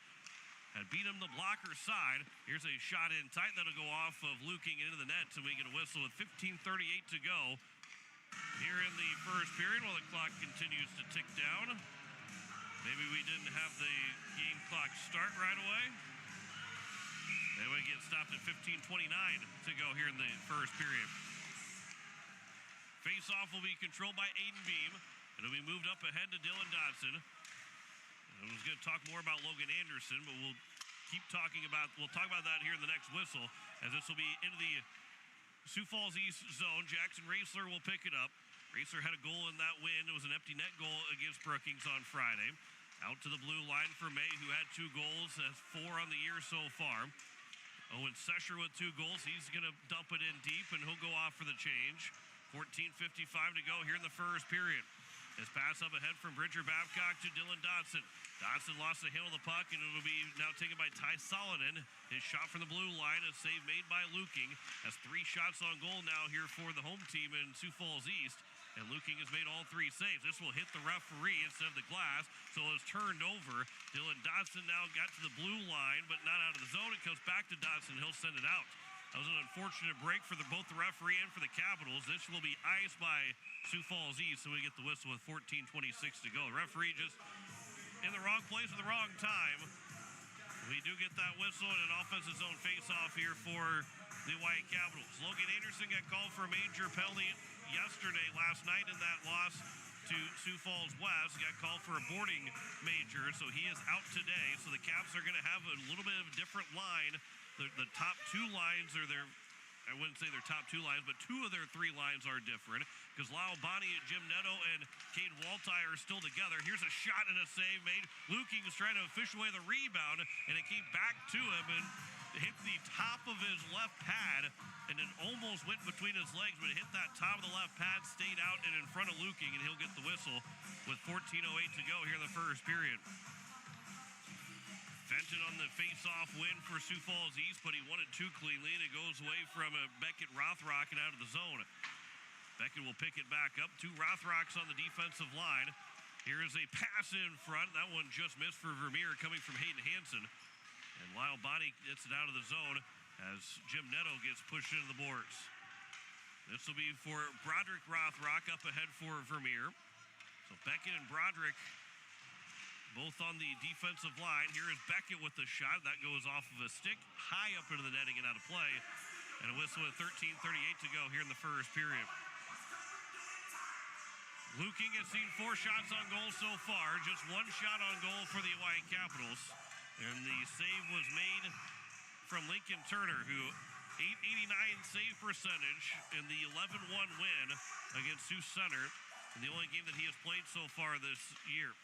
Had beat him the blocker side. Here's a shot in tight that'll go off of Luking into the net, so we get a whistle with 15:38 to go here in the first period while the clock continues to tick down. Maybe we didn't have the game clock start right away. Then we get stopped at 15:29 to go here in the first period. Face-off will be controlled by Aiden Beam. It'll be moved up ahead to Dylan Dodson. I was going to talk more about Logan Anderson, but we'll talk about that here in the next whistle, as this will be into the Sioux Falls East zone. Jackson Raisler will pick it up. Raisler had a goal in that win. It was an empty net goal against Brookings on Friday. Out to the blue line for May, who had 2 goals, has 4 on the year so far. Owen Sesher with 2 goals. He's going to dump it in deep, and he'll go off for the change. 14:55 to go here in the first period. His pass up ahead from Bridger Babcock to Dylan Dodson. Dodson lost the handle of the puck, and it'll be now taken by Ty Solomon. His shot from the blue line, a save made by Luking. Has 3 shots on goal now here for the home team in Sioux Falls East. And Luking has made all 3 saves. This will hit the referee instead of the glass, so it's turned over. Dylan Dodson now got to the blue line, but not out of the zone. It comes back to Dodson. He'll send it out. That was an unfortunate break for both the referee and for the Capitals. This will be iced by Sioux Falls East, so we get the whistle with 14:26 to go. The referee just in the wrong place at the wrong time. We do get that whistle and an offensive zone face-off here for the White Capitals. Logan Anderson got called for a major penalty last night in that loss to Sioux Falls West. Got called for a boarding major, so he is out today. So the Caps are going to have a little bit of a different line. The top 2 lines are I wouldn't say their top 2 lines, but 2 of their 3 lines are different, because Lyle Bonney, Jim Netto, and Cade Walti are still together. Here's a shot and a save made. Luking is trying to fish away the rebound, and it came back to him and hit the top of his left pad, and then almost went between his legs, but it hit that top of the left pad, stayed out and in front of Luking, and he'll get the whistle with 14:08 to go here in the first period. Fenton on the face-off win for Sioux Falls East, but he won it too cleanly, and it goes away from Beckett Rothrock and out of the zone. Beckett will pick it back up. 2 Rothrocks on the defensive line. Here is a pass in front. That one just missed for Vermeer coming from Hayden Hansen. And Lyle Bonney gets it out of the zone as Jim Netto gets pushed into the boards. This will be for Broderick Rothrock up ahead for Vermeer. So Beckett and Broderick both on the defensive line. Here is Beckett with the shot. That goes off of a stick, high up into the netting and out of play. And a whistle with 13:38 to go here in the first period. Luking has seen 4 shots on goal so far. Just 1 shot on goal for the White Capitals. And the save was made from Lincoln Turner, who .889 save percentage in the 11-1 win against Sioux Center in the only game that he has played so far this year.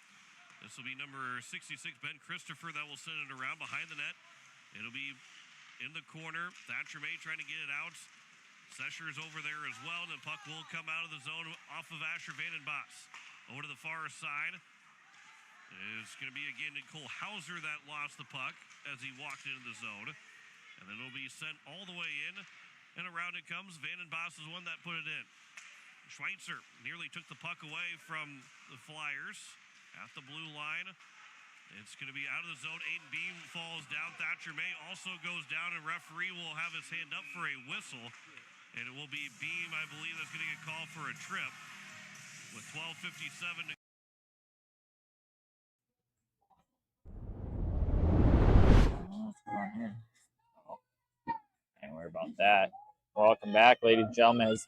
This will be number 66, Ben Christopher, that will send it around behind the net. It'll be in the corner. Thatcher May trying to get it out. Sesher's over there as well. And the puck will come out of the zone off of Asher Vandenbos. Over to the far side. It's going to be again Cole Hauser that lost the puck as he walked into the zone. And then it'll be sent all the way in. And around it comes. Vandenbos is one that put it in. Schweitzer nearly took the puck away from the Flyers. At the blue line, it's going to be out of the zone. Aiden Beam falls down. Thatcher May also goes down, and referee will have his hand up for a whistle. And it will be Beam, I believe, that's going to get called for a trip with 12:57 to What's going on here? Can't worry about that. Welcome back, ladies and gentlemen, as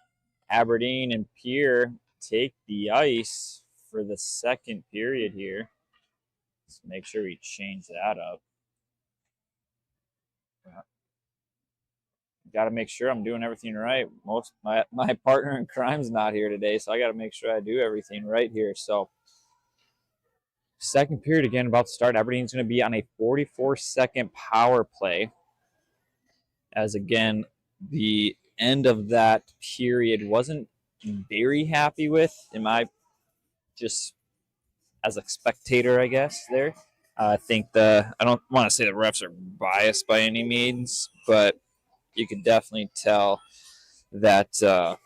Aberdeen and Pierre take the ice for the second period here. Let's make sure we change that up. Got to make sure I'm doing everything right. My partner in crime's not here today, so I got to make sure I do everything right here. So second period again about to start. Aberdeen's going to be on a 44-second power play. As again, the end of that period wasn't very happy with, just as a spectator, I guess, there. I think I don't want to say the refs are biased by any means, but you could definitely tell that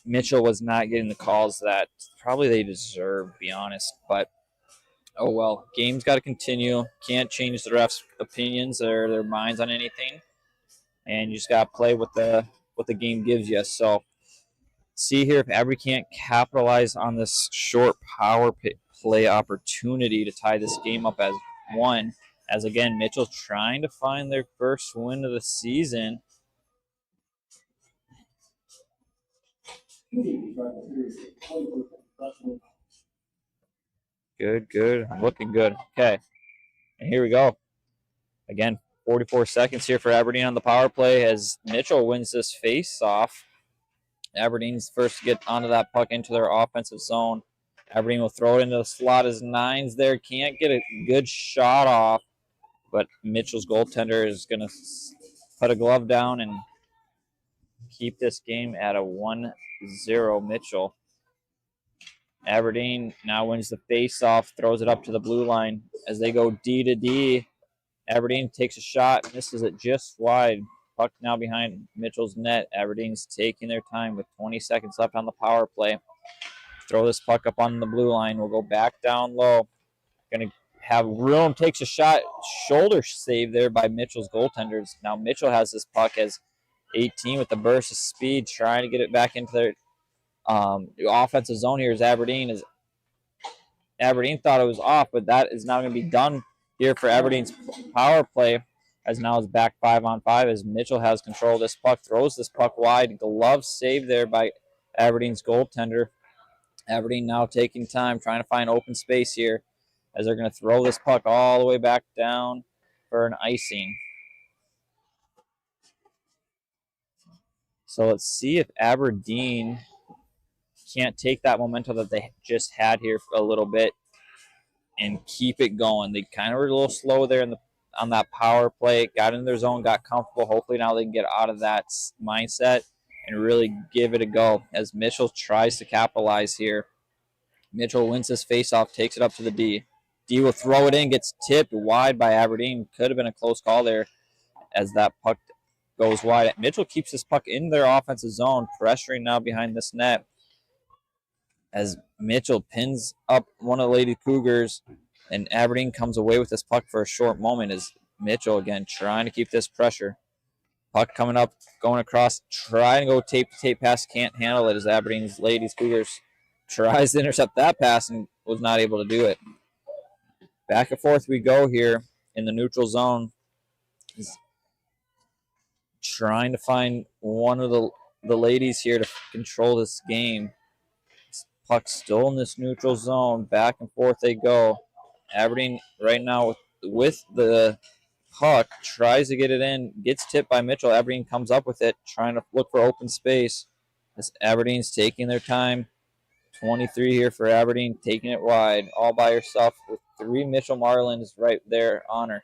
Mitchell was not getting the calls that probably they deserve, to be honest. But, oh well, game's got to continue. Can't change the refs' opinions or their minds on anything. And you just got to play what the game gives you. So, see here if Aberdeen can't capitalize on this short power play opportunity to tie this game up as one. As again, Mitchell's trying to find their first win of the season. Good. Looking good. Okay. And here we go. Again, 44 seconds here for Aberdeen on the power play as Mitchell wins this face-off. Aberdeen's first to get onto that puck into their offensive zone. Aberdeen will throw it into the slot as nines there. Can't get a good shot off, but Mitchell's goaltender is going to put a glove down and keep this game at a 1-0 Mitchell. Aberdeen now wins the face-off, throws it up to the blue line as they go D to D. Aberdeen takes a shot, misses it just wide. Puck now behind Mitchell's net. Aberdeen's taking their time with 20 seconds left on the power play. Throw this puck up on the blue line. We'll go back down low. Going to have room. Takes a shot. Shoulder save there by Mitchell's goaltenders. Now Mitchell has this puck as 18 with a burst of speed, trying to get it back into their offensive zone here. As Aberdeen thought it was off, but that is now going to be done here for Aberdeen's power play. As now is back 5-on-5 as Mitchell has control of this puck, throws this puck wide. Glove save there by Aberdeen's goaltender. Aberdeen now taking time, trying to find open space here as they're going to throw this puck all the way back down for an icing. So let's see if Aberdeen can't take that momentum that they just had here for a little bit and keep it going. They kind of were a little slow there on that power play, got in their zone, got comfortable. Hopefully now they can get out of that mindset and really give it a go as Mitchell tries to capitalize here. Mitchell wins this faceoff, takes it up to the D. D will throw it in, gets tipped wide by Aberdeen. Could have been a close call there as that puck goes wide. Mitchell keeps this puck in their offensive zone, pressuring now behind this net as Mitchell pins up one of the Lady Cougars, and Aberdeen comes away with this puck for a short moment as Mitchell, again, trying to keep this pressure. Puck coming up, going across, trying to go tape pass, can't handle it as Aberdeen's Ladies Cougars tries to intercept that pass and was not able to do it. Back and forth we go here in the neutral zone. He's trying to find one of the ladies here to control this game. Puck still in this neutral zone. Back and forth they go. Aberdeen right now with the puck tries to get it in, gets tipped by Mitchell. Aberdeen comes up with it, trying to look for open space. As Aberdeen's taking their time. 23 here for Aberdeen, taking it wide all by herself with 3 Mitchell Marlins right there on her.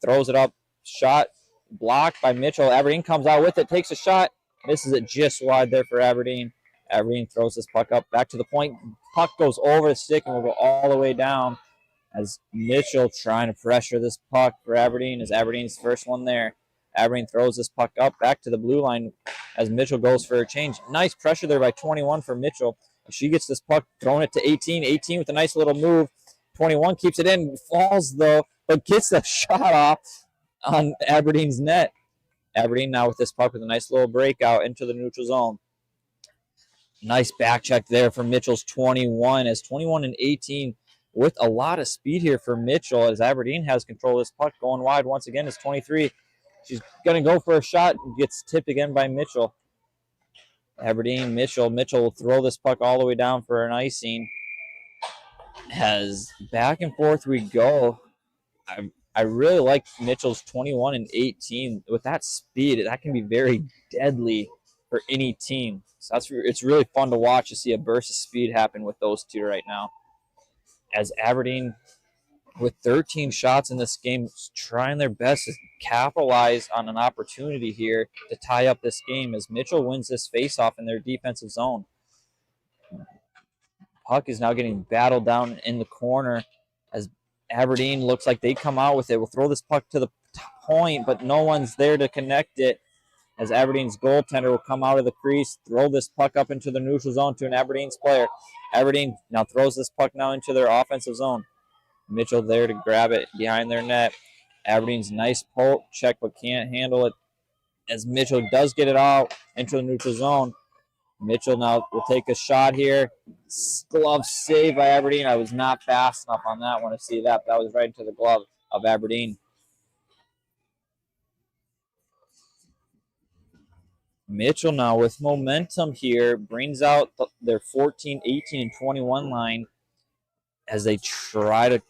Throws it up, shot blocked by Mitchell. Aberdeen comes out with it, takes a shot, misses it just wide there for Aberdeen. Aberdeen throws this puck up back to the point. Puck goes over the stick and will go all the way down as Mitchell trying to pressure this puck for Aberdeen as Aberdeen's first one there. Aberdeen throws this puck up back to the blue line as Mitchell goes for a change. Nice pressure there by 21 for Mitchell. She gets this puck, throwing it to 18. 18 with a nice little move. 21 keeps it in, falls though, but gets the shot off on Aberdeen's net. Aberdeen now with this puck with a nice little breakout into the neutral zone. Nice back check there for Mitchell's 21 as 21 and 18 with a lot of speed here for Mitchell as Aberdeen has control of this puck. Going wide once again is 23. She's going to go for a shot and gets tipped again by Mitchell. Aberdeen, Mitchell will throw this puck all the way down for an icing. As back and forth we go. I really like Mitchell's 21 and 18. With that speed, that can be very deadly for any team. So it's really fun to watch to see a burst of speed happen with those two right now. As Aberdeen, with 13 shots in this game, trying their best to capitalize on an opportunity here to tie up this game as Mitchell wins this faceoff in their defensive zone. Puck is now getting battled down in the corner as Aberdeen looks like they come out with it. We'll throw this puck to the point, but no one's there to connect it as Aberdeen's goaltender will come out of the crease, throw this puck up into the neutral zone to an Aberdeen's player. Aberdeen now throws this puck now into their offensive zone. Mitchell there to grab it behind their net. Aberdeen's nice poke check, but can't handle it as Mitchell does get it out into the neutral zone. Mitchell now will take a shot here. Glove save by Aberdeen. I was not fast enough on that one to see that, but that was right into the glove of Aberdeen. Mitchell now with momentum here brings out their 14, 18, and 21 line as they try to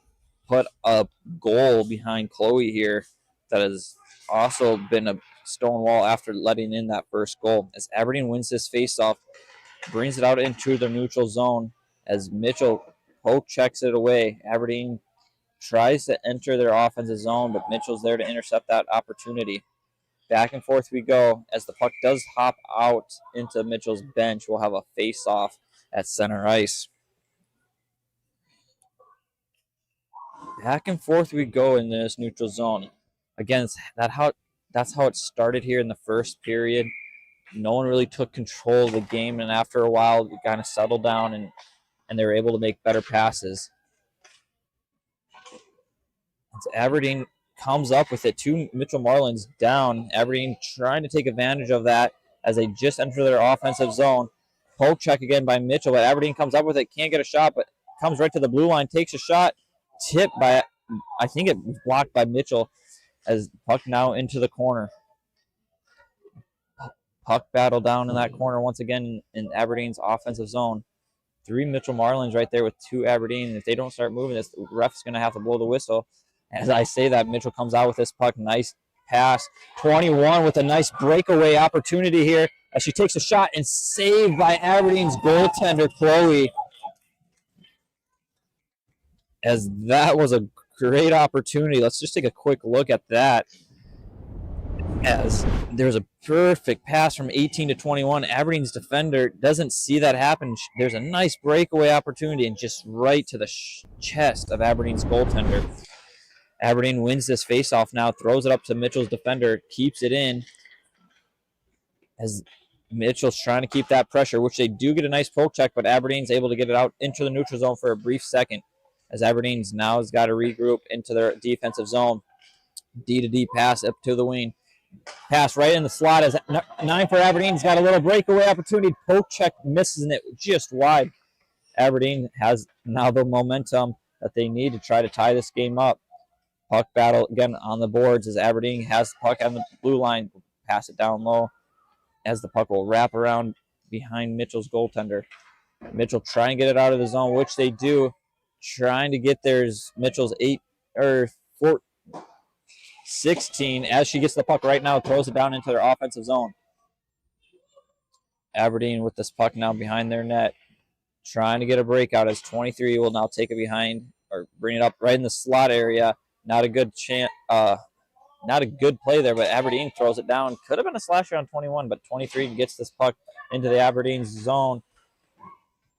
put a goal behind Chloe here that has also been a stonewall after letting in that first goal. As Aberdeen wins this faceoff, brings it out into their neutral zone as Mitchell poke checks it away. Aberdeen tries to enter their offensive zone, but Mitchell's there to intercept that opportunity. Back and forth we go as the puck does hop out into Mitchell's bench. We'll have a face-off at center ice. Back and forth we go in this neutral zone. Again, that's how it started here in the first period. No one really took control of the game, and after a while, it kind of settled down, and they were able to make better passes. As Aberdeen comes up with it, two Mitchell Marlins down. Aberdeen trying to take advantage of that as they just enter their offensive zone. Poke check again by Mitchell, but Aberdeen comes up with it, can't get a shot, but comes right to the blue line, takes a shot, tipped by, I think it was blocked by Mitchell, as puck now into the corner. Puck battle down in that corner once again in Aberdeen's offensive zone. Three Mitchell Marlins right there with two Aberdeen. And if they don't start moving this, the ref's going to have to blow the whistle. As I say that, Mitchell comes out with this puck. Nice pass. 21 with a nice breakaway opportunity here as she takes a shot and saved by Aberdeen's goaltender, Chloe. As that was a great opportunity. Let's just take a quick look at that. As there's a perfect pass from 18 to 21. Aberdeen's defender doesn't see that happen. There's a nice breakaway opportunity and just right to the chest of Aberdeen's goaltender. Aberdeen wins this faceoff now, throws it up to Mitchell's defender, keeps it in. As Mitchell's trying to keep that pressure, which they do get a nice poke check, but Aberdeen's able to get it out into the neutral zone for a brief second. As Aberdeen's now has got to regroup into their defensive zone. D-to-D pass up to the wing. Pass right in the slot as 9 for Aberdeen's got a little breakaway opportunity. Poke check misses it just wide. Aberdeen has now the momentum that they need to try to tie this game up. Puck battle again on the boards as Aberdeen has the puck on the blue line. Pass it down low as the puck will wrap around behind Mitchell's goaltender. Mitchell trying to get it out of the zone, which they do. Trying to get theirs Mitchell's 16 as she gets the puck right now, throws it down into their offensive zone. Aberdeen with this puck now behind their net, trying to get a breakout as 23 will now take it behind or bring it up right in the slot area. Not a good not a good play there, but Aberdeen throws it down. Could have been a slasher on 21, but 23 gets this puck into the Aberdeen zone.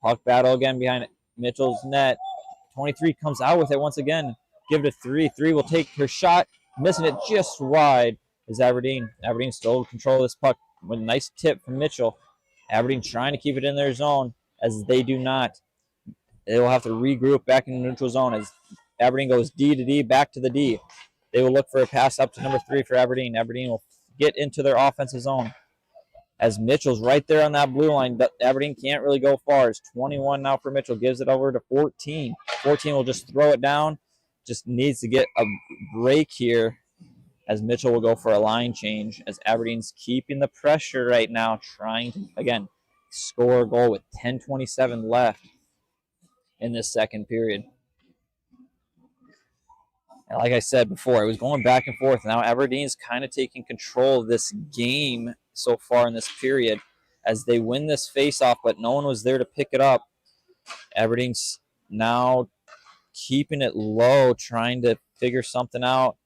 Puck battle again behind Mitchell's net. 23 comes out with it once again. Give it a 3. 3 will take her shot. Missing it just wide is Aberdeen. Aberdeen still control this puck with a nice tip from Mitchell. Aberdeen trying to keep it in their zone as they do not. They will have to regroup back in the neutral zone as Aberdeen goes D to D, back to the D. They will look for a pass up to number 3 for Aberdeen. Aberdeen will get into their offensive zone as Mitchell's right there on that blue line. But Aberdeen can't really go far. It's 21 now for Mitchell. Gives it over to 14. 14 will just throw it down. Just needs to get a break here as Mitchell will go for a line change as Aberdeen's keeping the pressure right now, trying to, again, score a goal with 10:27 left in this second period. And like I said before, it was going back and forth. Now Aberdeen's kind of taking control of this game so far in this period as they win this face-off, but no one was there to pick it up. Aberdeen's now keeping it low, trying to figure something out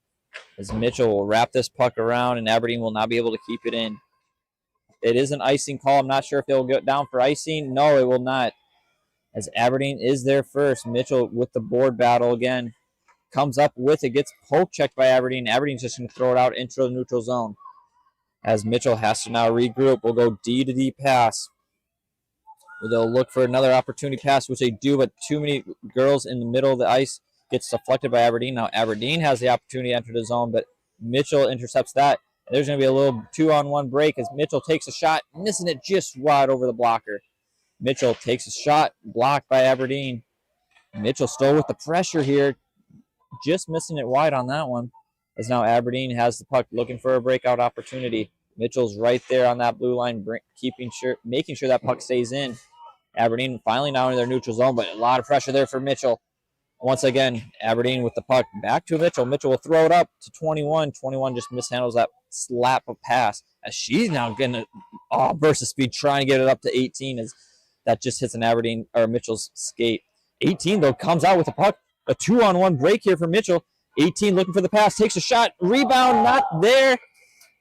as Mitchell will wrap this puck around and Aberdeen will not be able to keep it in. It is an icing call. I'm not sure if it'll go down for icing. No, it will not. As Aberdeen is there first. Mitchell with the board battle again. Comes up with it, gets poke checked by Aberdeen. Aberdeen's just going to throw it out into the neutral zone. As Mitchell has to now regroup, we'll go D to D pass. They'll look for another opportunity pass, which they do, but too many girls in the middle of the ice gets deflected by Aberdeen. Now Aberdeen has the opportunity to enter the zone, but Mitchell intercepts that. And there's going to be a little 2-on-1 break as Mitchell takes a shot, missing it just wide over the blocker. Mitchell takes a shot, blocked by Aberdeen. Mitchell still with the pressure here, just missing it wide on that one. As now Aberdeen has the puck, looking for a breakout opportunity. Mitchell's right there on that blue line, making sure that puck stays in. Aberdeen finally now in their neutral zone, but a lot of pressure there for Mitchell. Once again, Aberdeen with the puck back to Mitchell. Mitchell will throw it up to 21. 21 just mishandles that slap of pass as she's now going to burst of speed, trying to get it up to 18 as that just hits an Aberdeen or Mitchell's skate. 18 though comes out with the puck. A 2-on-1 break here for Mitchell. 18 looking for the pass, takes a shot, rebound not there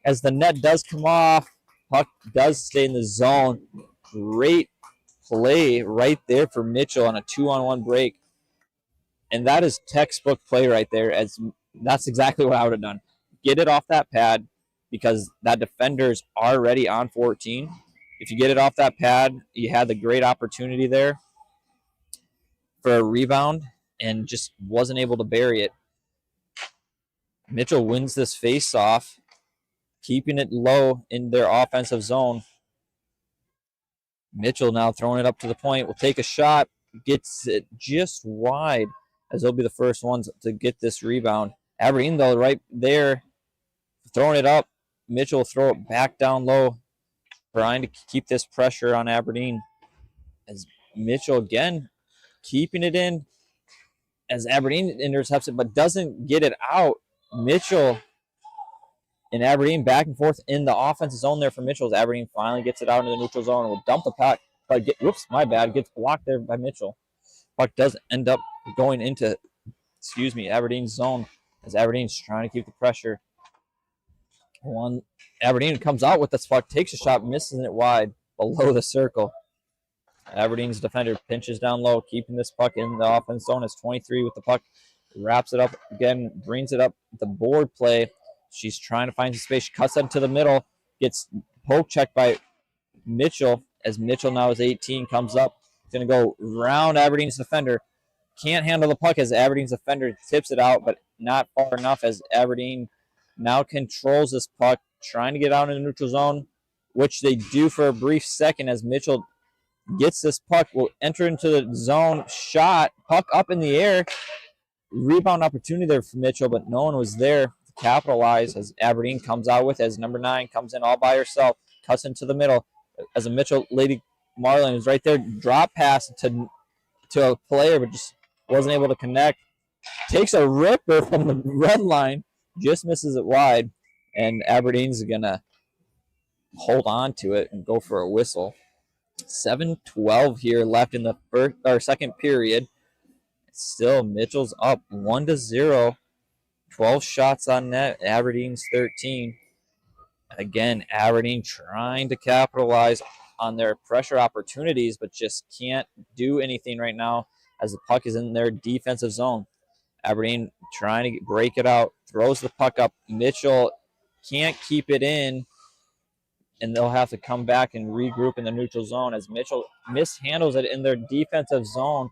as the net does come off. Puck does stay in the zone. Great play right there for Mitchell on a 2-on-1 break. And that is textbook play right there, as that's exactly what I would have done. Get it off that pad because that defender's already on 14. If you get it off that pad, you had the great opportunity there for a rebound and just wasn't able to bury it. Mitchell wins this face-off, keeping it low in their offensive zone. Mitchell now throwing it up to the point, will take a shot, gets it just wide, as they'll be the first ones to get this rebound. Aberdeen, though, right there, throwing it up. Mitchell will throw it back down low, trying to keep this pressure on Aberdeen. As Mitchell, again, keeping it in, as Aberdeen intercepts it, but doesn't get it out. Mitchell and Aberdeen back and forth in the offensive zone there for Mitchell. As Aberdeen finally gets it out into the neutral zone and will dump the puck. But gets blocked there by Mitchell. Puck does end up going into, Aberdeen's zone as Aberdeen's trying to keep the pressure. Aberdeen comes out with this puck, takes a shot, misses it wide below the circle. Aberdeen's defender pinches down low, keeping this puck in the offense zone as 23 with the puck. Wraps it up again, brings it up the board play. She's trying to find some space. She cuts it to the middle, gets poke checked by Mitchell as Mitchell now is 18, comes up. Going to go round Aberdeen's defender. Can't handle the puck as Aberdeen's defender tips it out, but not far enough as Aberdeen now controls this puck, trying to get out in the neutral zone, which they do for a brief second as Mitchell gets this puck, will enter into the zone, shot, puck up in the air. Rebound opportunity there for Mitchell, but no one was there to capitalize as Aberdeen comes out with it, as number 9 comes in all by herself, cuts into the middle as a Mitchell Lady Marlins is right there, drop pass to a player, but just wasn't able to connect. Takes a ripper from the red line, just misses it wide, and Aberdeen's going to hold on to it and go for a whistle. 7:12 here left in the second period. Still, Mitchell's up 1-0. 12 shots on net. Aberdeen's 13. Again, Aberdeen trying to capitalize on their pressure opportunities, but just can't do anything right now as the puck is in their defensive zone. Aberdeen trying to break it out, throws the puck up. Mitchell can't keep it in, and they'll have to come back and regroup in the neutral zone as Mitchell mishandles it in their defensive zone.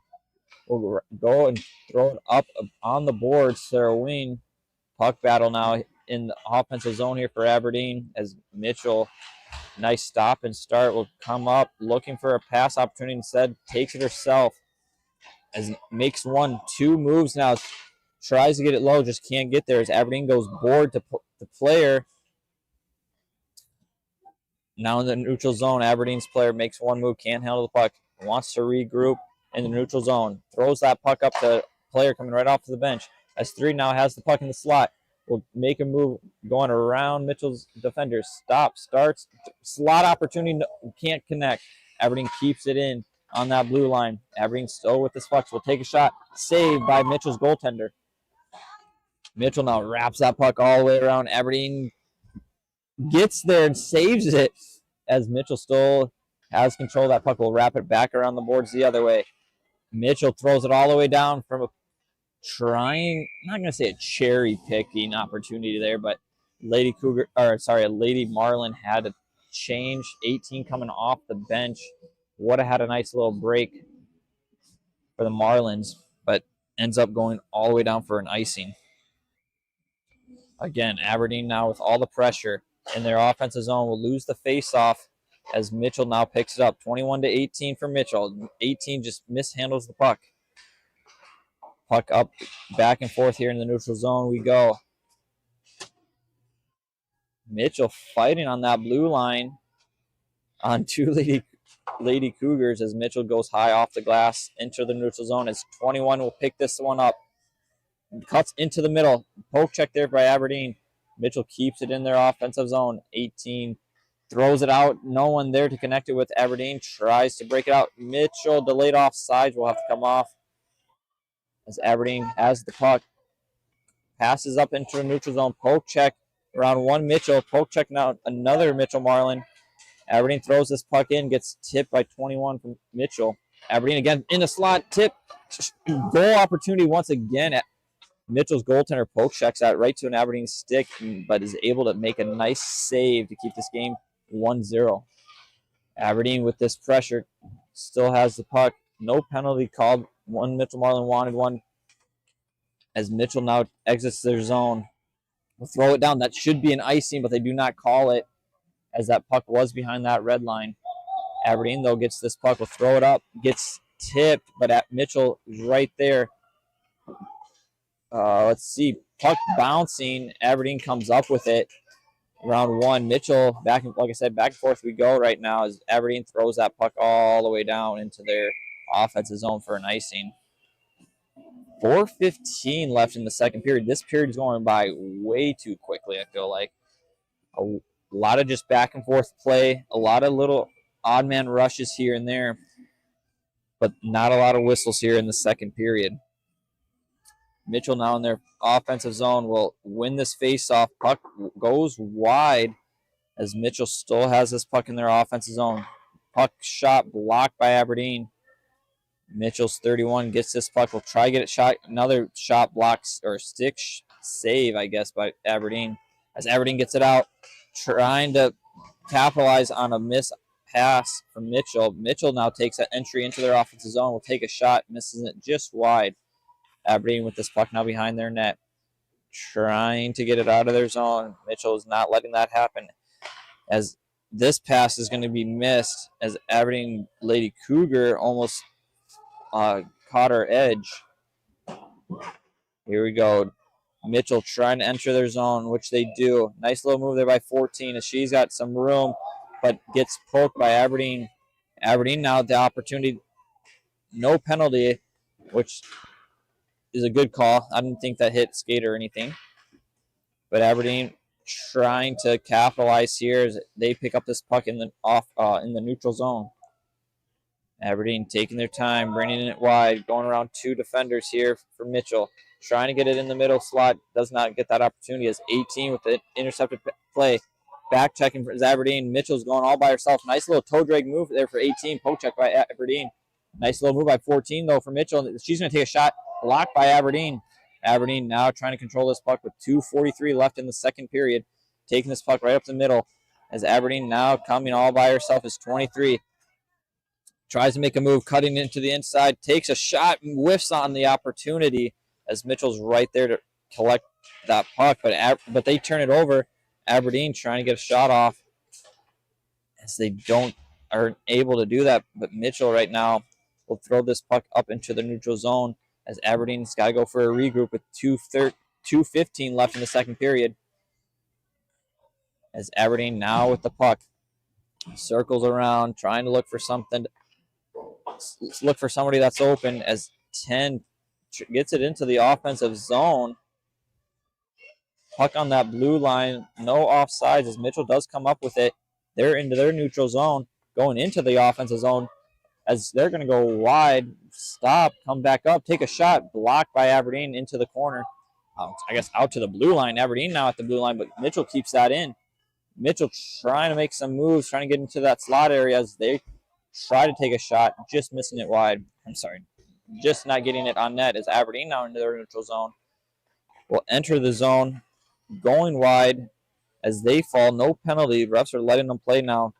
Will go and throw it up on the boards to their wing. Puck battle now in the offensive zone here for Aberdeen as Mitchell, nice stop and start, will come up looking for a pass opportunity, instead takes it herself as makes 1-2 moves now, tries to get it low, just can't get there as Aberdeen goes board to the player. Now in the neutral zone, Aberdeen's player makes one move, can't handle the puck, wants to regroup in the neutral zone, throws that puck up to a player coming right off the bench. S3 now has the puck in the slot. Will make a move going around Mitchell's defender. Starts, slot opportunity, can't connect. Aberdeen keeps it in on that blue line. Aberdeen still with this puck, will take a shot. Saved by Mitchell's goaltender. Mitchell now wraps that puck all the way around. Aberdeen gets there and saves it as Mitchell still has control of that puck. Will wrap it back around the boards the other way. Mitchell throws it all the way down from a I'm not going to say a cherry picking opportunity there, but Lady Marlin had to change. 18 coming off the bench. Would have had a nice little break for the Marlins, but ends up going all the way down for an icing. Again, Aberdeen now with all the pressure in their offensive zone will lose the face-off as Mitchell now picks it up. 21-18 for Mitchell. 18 just mishandles the puck. Puck up, back and forth here in the neutral zone we go. Mitchell fighting on that blue line on two Lady Cougars as Mitchell goes high off the glass into the neutral zone as 21 will pick this one up. Cuts into the middle. Poke check there by Aberdeen. Mitchell keeps it in their offensive zone. 18 throws it out. No one there to connect it with. Aberdeen tries to break it out. Mitchell delayed offsides will have to come off as Aberdeen has the puck. Passes up into the neutral zone. Poke check around one Mitchell. Poke check now another Mitchell Marlin. Aberdeen throws this puck in. Gets tipped by 21 from Mitchell. Aberdeen again in the slot. Tip. Goal opportunity once again at Mitchell's goaltender. Poke checks out right to an Aberdeen stick, but is able to make a nice save to keep this game 1-0. Aberdeen with this pressure still has the puck. No penalty called. One Mitchell Marlin wanted one as Mitchell now exits their zone. We'll throw it down. That should be an icing, but they do not call it as that puck was behind that red line. Aberdeen, though, gets this puck. Will throw it up. Gets tipped, but at Mitchell is right there. Let's see. Puck bouncing. Aberdeen comes up with it. Round one. Mitchell, like I said, back and forth we go right now as Aberdeen throws that puck all the way down into their offensive zone for an icing. 4:15 left in the second period. This period is going by way too quickly, I feel like. A lot of just back and forth play. A lot of little odd man rushes here and there. But not a lot of whistles here in the second period. Mitchell now in their offensive zone will win this face-off. Puck goes wide as Mitchell still has this puck in their offensive zone. Puck shot blocked by Aberdeen. Mitchell's 31 gets this puck. Will try to get it shot. Another shot blocks or stick save, I guess, by Aberdeen. As Aberdeen gets it out, trying to capitalize on a miss pass from Mitchell. Mitchell now takes that entry into their offensive zone. Will take a shot, misses it just wide. Aberdeen with this puck now behind their net, trying to get it out of their zone. Mitchell is not letting that happen as this pass is going to be missed as Aberdeen Lady Cougar almost caught her edge. Here we go. Mitchell trying to enter their zone, which they do. Nice little move there by 14 as she's got some room, but gets poked by Aberdeen. Aberdeen now the opportunity. No penalty, which is a good call. I didn't think that hit skate or anything. But Aberdeen trying to capitalize here as they pick up this puck in the neutral zone. Aberdeen taking their time, bringing it wide, going around two defenders here for Mitchell. Trying to get it in the middle slot. Does not get that opportunity as 18 with the intercepted play. Back checking for Aberdeen. Mitchell's going all by herself. Nice little toe drag move there for 18. Poke check by Aberdeen. Nice little move by 14, though, for Mitchell. She's going to take a shot. Blocked by Aberdeen. Aberdeen now trying to control this puck with 2:43 left in the second period. Taking this puck right up the middle as Aberdeen now coming all by herself is 23. Tries to make a move, cutting into the inside. Takes a shot, whiffs on the opportunity as Mitchell's right there to collect that puck. But they turn it over. Aberdeen trying to get a shot off as they aren't able to do that. But Mitchell right now will throw this puck up into the neutral zone as Aberdeen's got to go for a regroup with 2:15 left in the second period. As Aberdeen now with the puck. Circles around, trying to look for something. Look for somebody that's open as 10 gets it into the offensive zone. Puck on that blue line, no offsides as Mitchell does come up with it. They're into their neutral zone, going into the offensive zone as they're going to go wide, stop, come back up, take a shot, blocked by Aberdeen into the corner. I guess out to the blue line. Aberdeen now at the blue line, but Mitchell keeps that in. Mitchell trying to make some moves, trying to get into that slot area as they try to take a shot, just missing it wide. I'm sorry, just not getting it on net as Aberdeen now into their neutral zone. Will enter the zone, going wide as they fall. No penalty. Refs are letting them play now.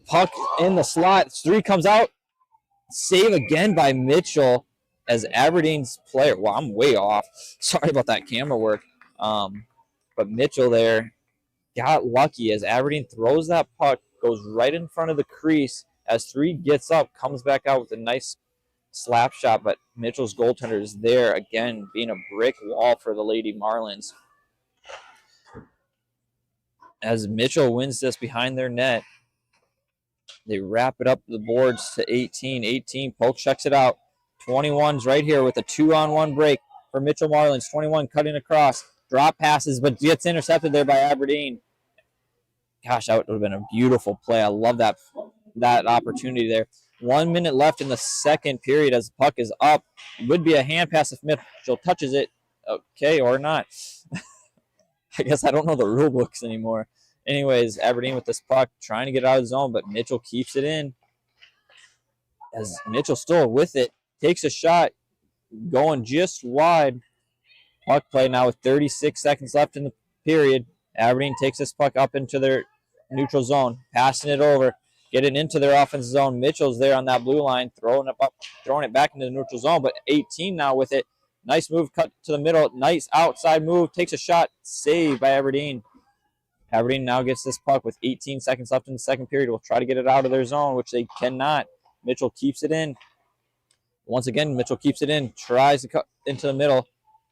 Puck in the slot. 3 comes out. Save again by Mitchell as Aberdeen's player. Well, I'm way off. Sorry about that camera work. But Mitchell there got lucky as Aberdeen throws that puck, goes right in front of the crease as 3 gets up, comes back out with a nice slap shot. But Mitchell's goaltender is there again, being a brick wall for the Lady Marlins. As Mitchell wins this behind their net, they wrap it up the boards to 18. 18, Polk checks it out. 21's right here with a 2-on-1 break for Mitchell Marlins. 21 cutting across. Drop passes, but gets intercepted there by Aberdeen. Gosh, that would have been a beautiful play. I love that opportunity there. 1 minute left in the second period as the puck is up. It would be a hand pass if Mitchell touches it. Okay, or not. I guess I don't know the rule books anymore. Anyways, Aberdeen with this puck, trying to get out of the zone, but Mitchell keeps it in. As Mitchell still with it, takes a shot, going just wide. Puck play now with 36 seconds left in the period. Aberdeen takes this puck up into their neutral zone, passing it over, getting into their offensive zone. Mitchell's there on that blue line, throwing it back into the neutral zone, but 18 now with it. Nice move, cut to the middle. Nice outside move, takes a shot, saved by Aberdeen. Aberdeen now gets this puck with 18 seconds left in the second period. Will try to get it out of their zone, which they cannot. Mitchell keeps it in. Once again, Mitchell keeps it in, tries to cut into the middle.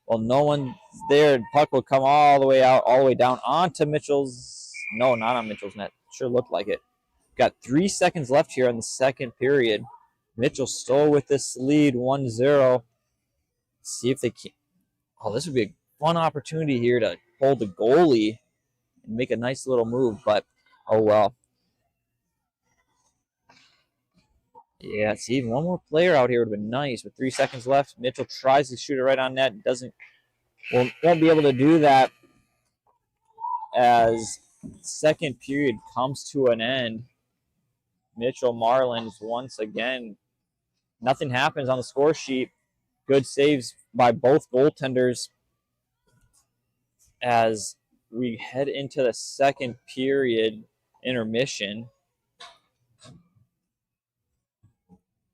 Well, no one's there. Puck will come all the way out, all the way down onto Mitchell's. No, not on Mitchell's net. Sure looked like it. Got 3 seconds left here in the second period. Mitchell still with this lead, 1-0. See if they can. Oh, this would be a fun opportunity here to hold the goalie and make a nice little move, but oh well. Yeah, see, one more player out here would have been nice. With 3 seconds left, Mitchell tries to shoot it right on net. Won't be able to do that as second period comes to an end. Mitchell Marlins once again. Nothing happens on the score sheet. Good saves by both goaltenders as we head into the second period intermission.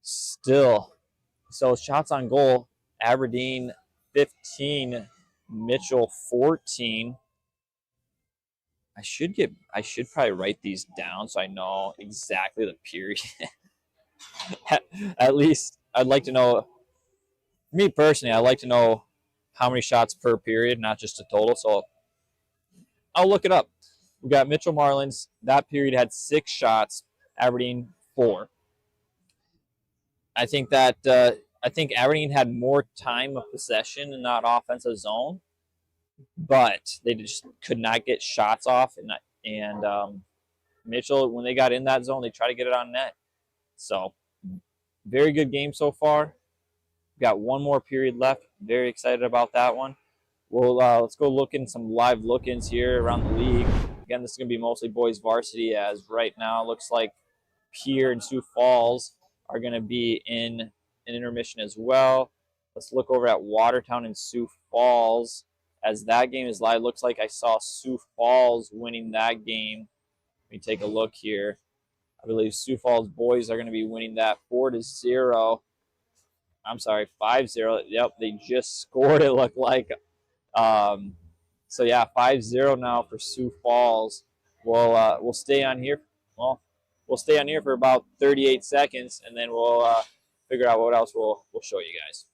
Still, so shots on goal, Aberdeen 15, Mitchell 14. I should probably write these down so I know exactly the period. At least I'd like to know, me personally, I'd like to know how many shots per period, not just a total. So I'll look it up. We got Mitchell Marlins. That period had 6 shots, Aberdeen 4. I think Aberdeen had more time of possession in that offensive zone, but they just could not get shots off. And Mitchell, when they got in that zone, they tried to get it on net. So very good game so far. Got one more period left. Very excited about that one. Well, let's go look in some live look-ins here around the league. Again, this is going to be mostly boys varsity, as right now it looks like Pierre and Sioux Falls are going to be in an intermission as well. Let's look over at Watertown and Sioux Falls. As that game is live, looks like I saw Sioux Falls winning that game. Let me take a look here. I believe Sioux Falls boys are going to be winning that 4-0. I'm sorry, 5-0. Yep, they just scored, it looked like. So yeah, 5-0 now for Sioux Falls. We'll stay on here. Well, we'll stay on here for about 38 seconds, and then we'll figure out what else we'll show you guys.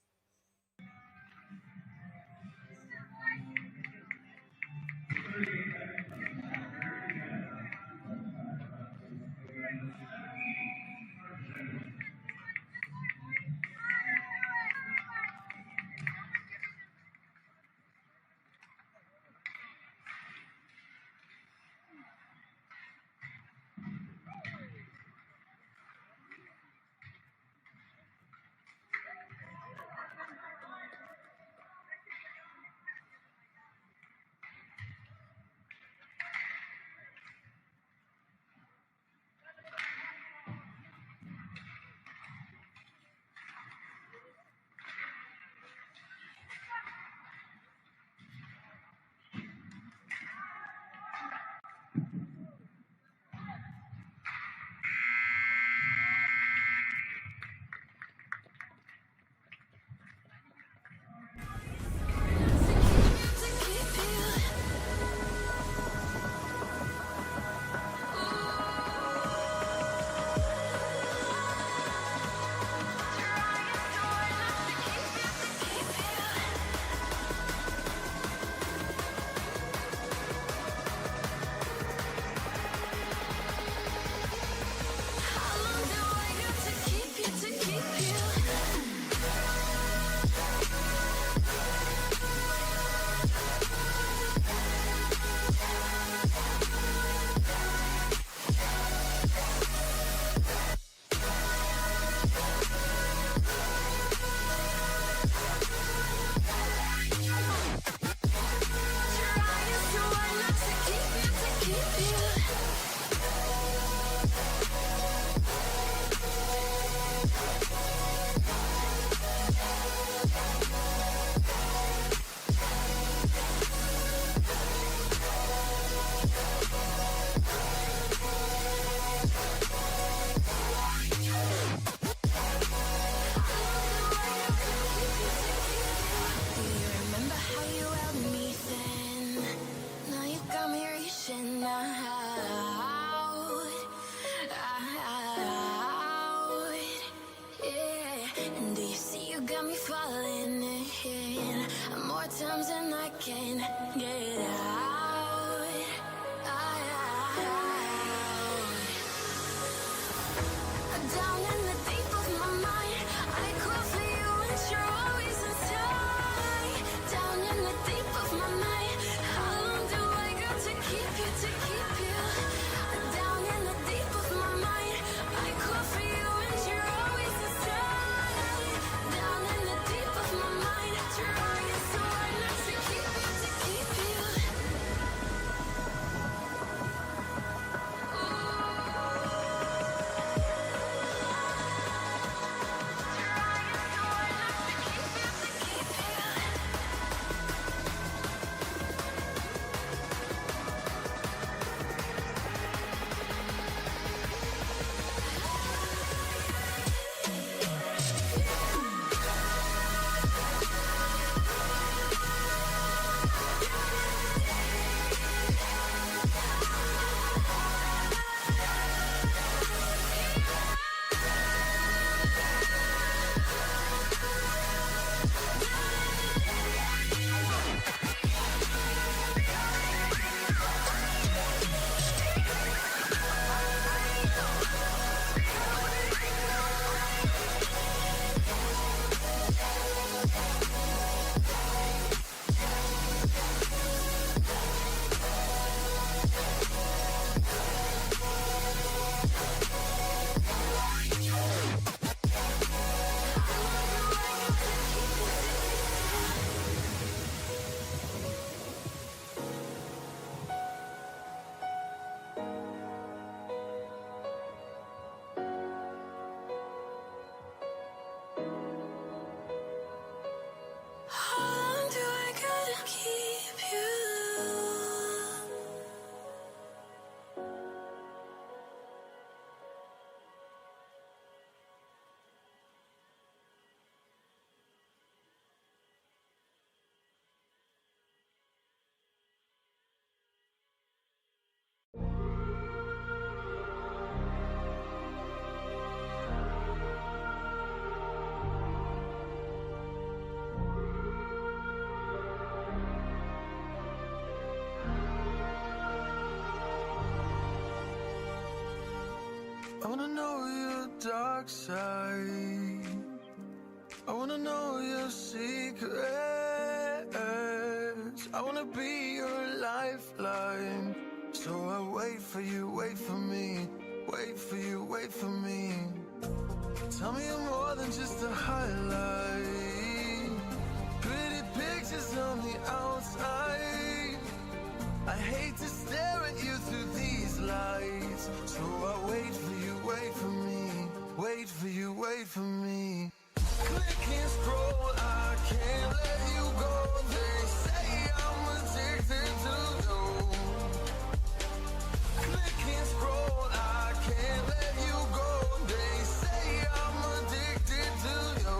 falling in more times than I can get out. Down in the deep of my mind, I call for you and you're always inside. Down in the deep of my mind, how long do I got to keep you, to keep you? Down in the deep of my mind, I call for you and you're always inside. Down in the deep of my mind, trying so hard not to keep you, to keep you. How long do I gotta keep you? I wanna know your dark side. I wanna know your secrets. I wanna be your lifeline. So I wait for you, wait for me. Wait for you, wait for me. Tell me you're more than just a highlight. Pretty pictures on the outside. I hate to stare at you through these lights. So I wait for you, wait for me. Wait for you, wait for me. Click and scroll, I can't let you go. They say I'm addicted to you. Click and scroll, I can't let you go. They say I'm addicted to you.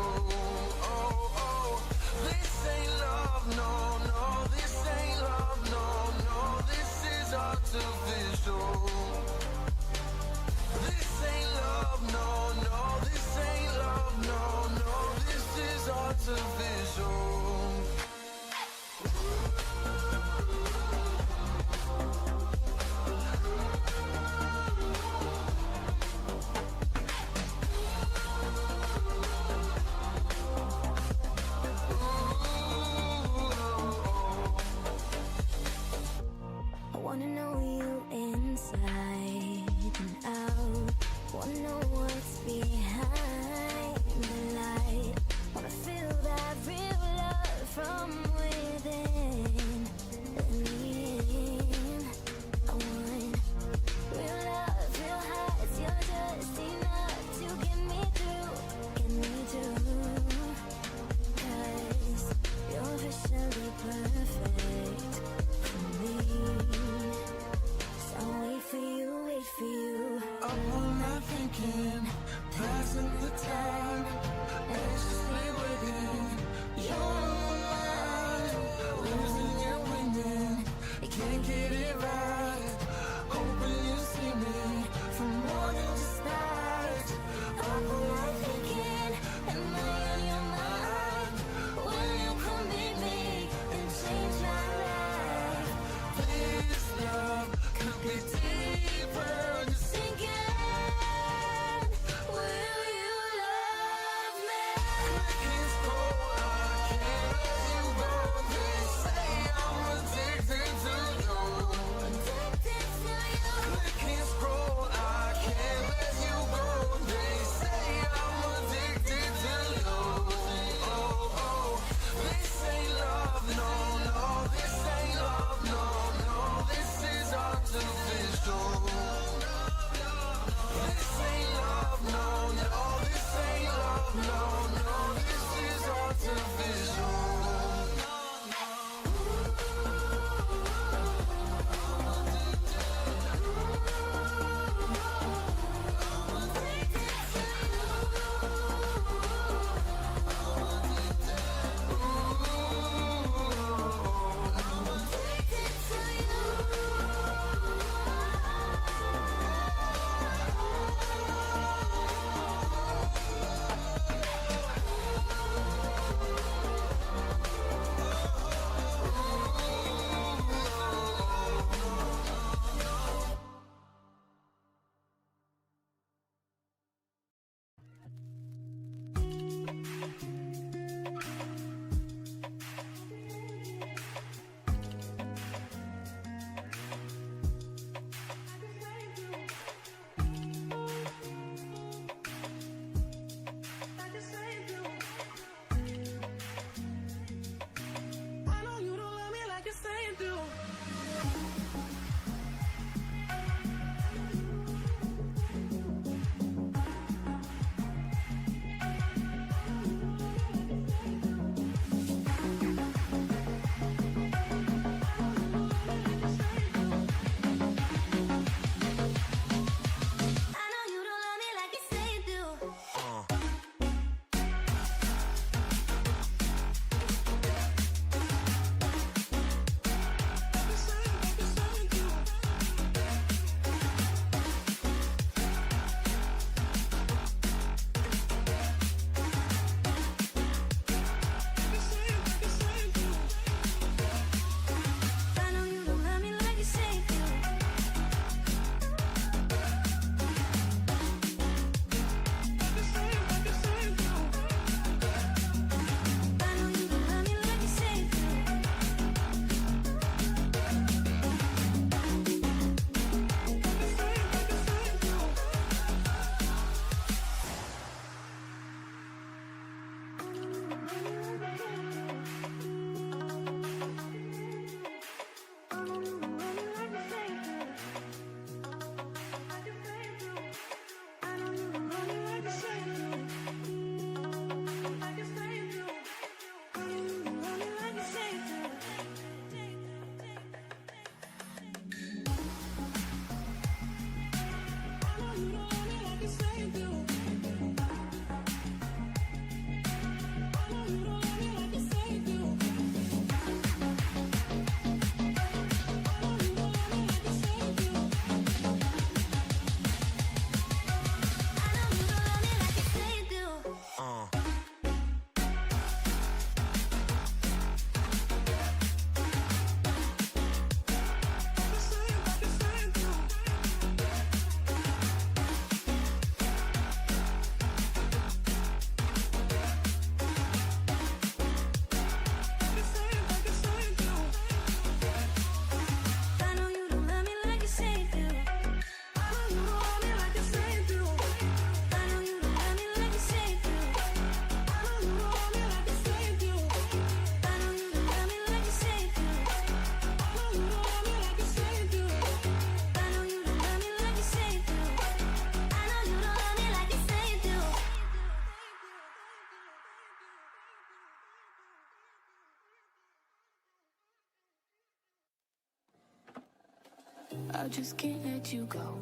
I just can't let you go.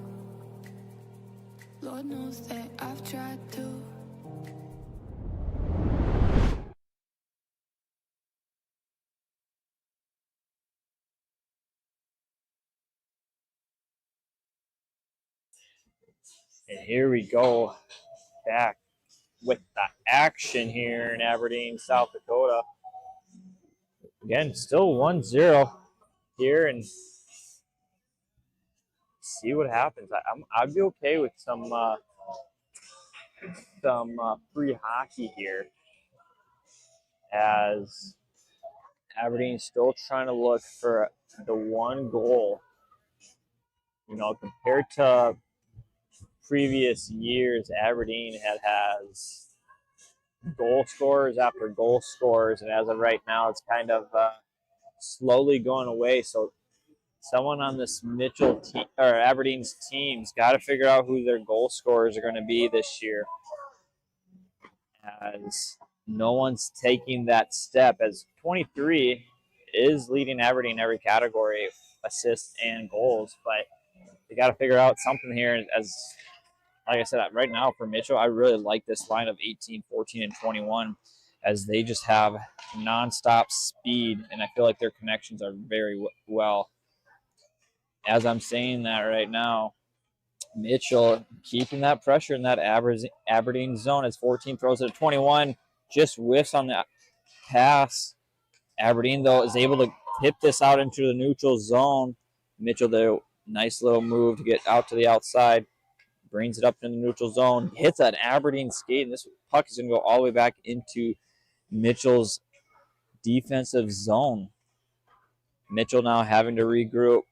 Lord knows that I've tried to. And here we go back with the action here in Aberdeen, South Dakota. Again, still 1-0 here, and see what happens. I'd be okay with some free hockey here, as Aberdeen's still trying to look for the one goal. You know, compared to previous years, Aberdeen has goal scorers after goal scorers, and as of right now, it's kind of slowly going away. So someone on this Mitchell team or Aberdeen's team's got to figure out who their goal scorers are going to be this year, as no one's taking that step, as 23 is leading Aberdeen every category, assists and goals, but they got to figure out something here. As like I said, right now for Mitchell, I really like this line of 18, 14, and 21, as they just have nonstop speed, and I feel like their connections are very well. As I'm saying that right now, Mitchell keeping that pressure in that Aberdeen zone, as 14 throws it at 21, just whiffs on the pass. Aberdeen, though, is able to tip this out into the neutral zone. Mitchell, the nice little move to get out to the outside, brings it up in the neutral zone, hits an Aberdeen skate, and this puck is going to go all the way back into Mitchell's defensive zone. Mitchell now having to regroup.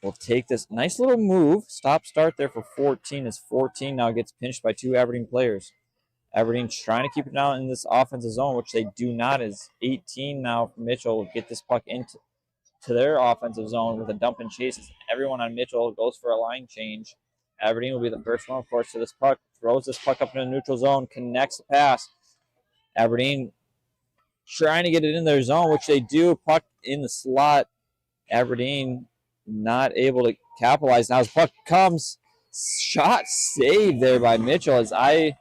We'll take this nice little move. Stop-start there for 14, as 14 now gets pinched by two Aberdeen players. Aberdeen trying to keep it down in this offensive zone, which they do not, as 18 now for Mitchell will get this puck into their offensive zone with a dump and chase. Everyone on Mitchell goes for a line change. Aberdeen will be the first one, of course, to this puck. Throws this puck up in the neutral zone, connects the pass. Aberdeen trying to get it in their zone, which they do. Puck in the slot. Aberdeen not able to capitalize. Now his puck comes. Shot saved there by Mitchell, as I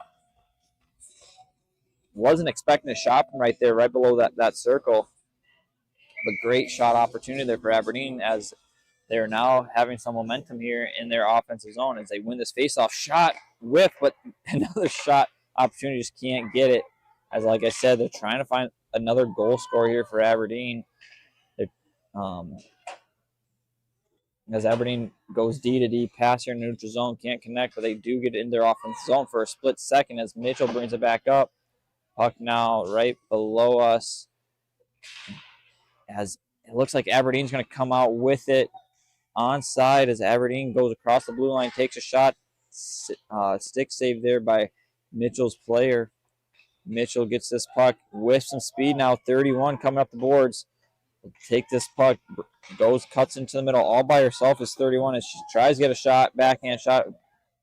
wasn't expecting a shot from right there, right below that circle. But great shot opportunity there for Aberdeen, as they're now having some momentum here in their offensive zone as they win this faceoff. Shot, whiff, but another shot opportunity, just can't get it. As like I said, they're trying to find another goal scorer here for Aberdeen. As Aberdeen goes D to D, pass here in the neutral zone, can't connect, but they do get in their offensive zone for a split second as Mitchell brings it back up. Puck now right below us, as it looks like Aberdeen's going to come out with it onside, as Aberdeen goes across the blue line, takes a shot. Stick save there by Mitchell's player. Mitchell gets this puck with some speed now. 31 coming up the boards. Will take this puck, cuts into the middle all by herself as 31, as she tries to get a shot, backhand shot.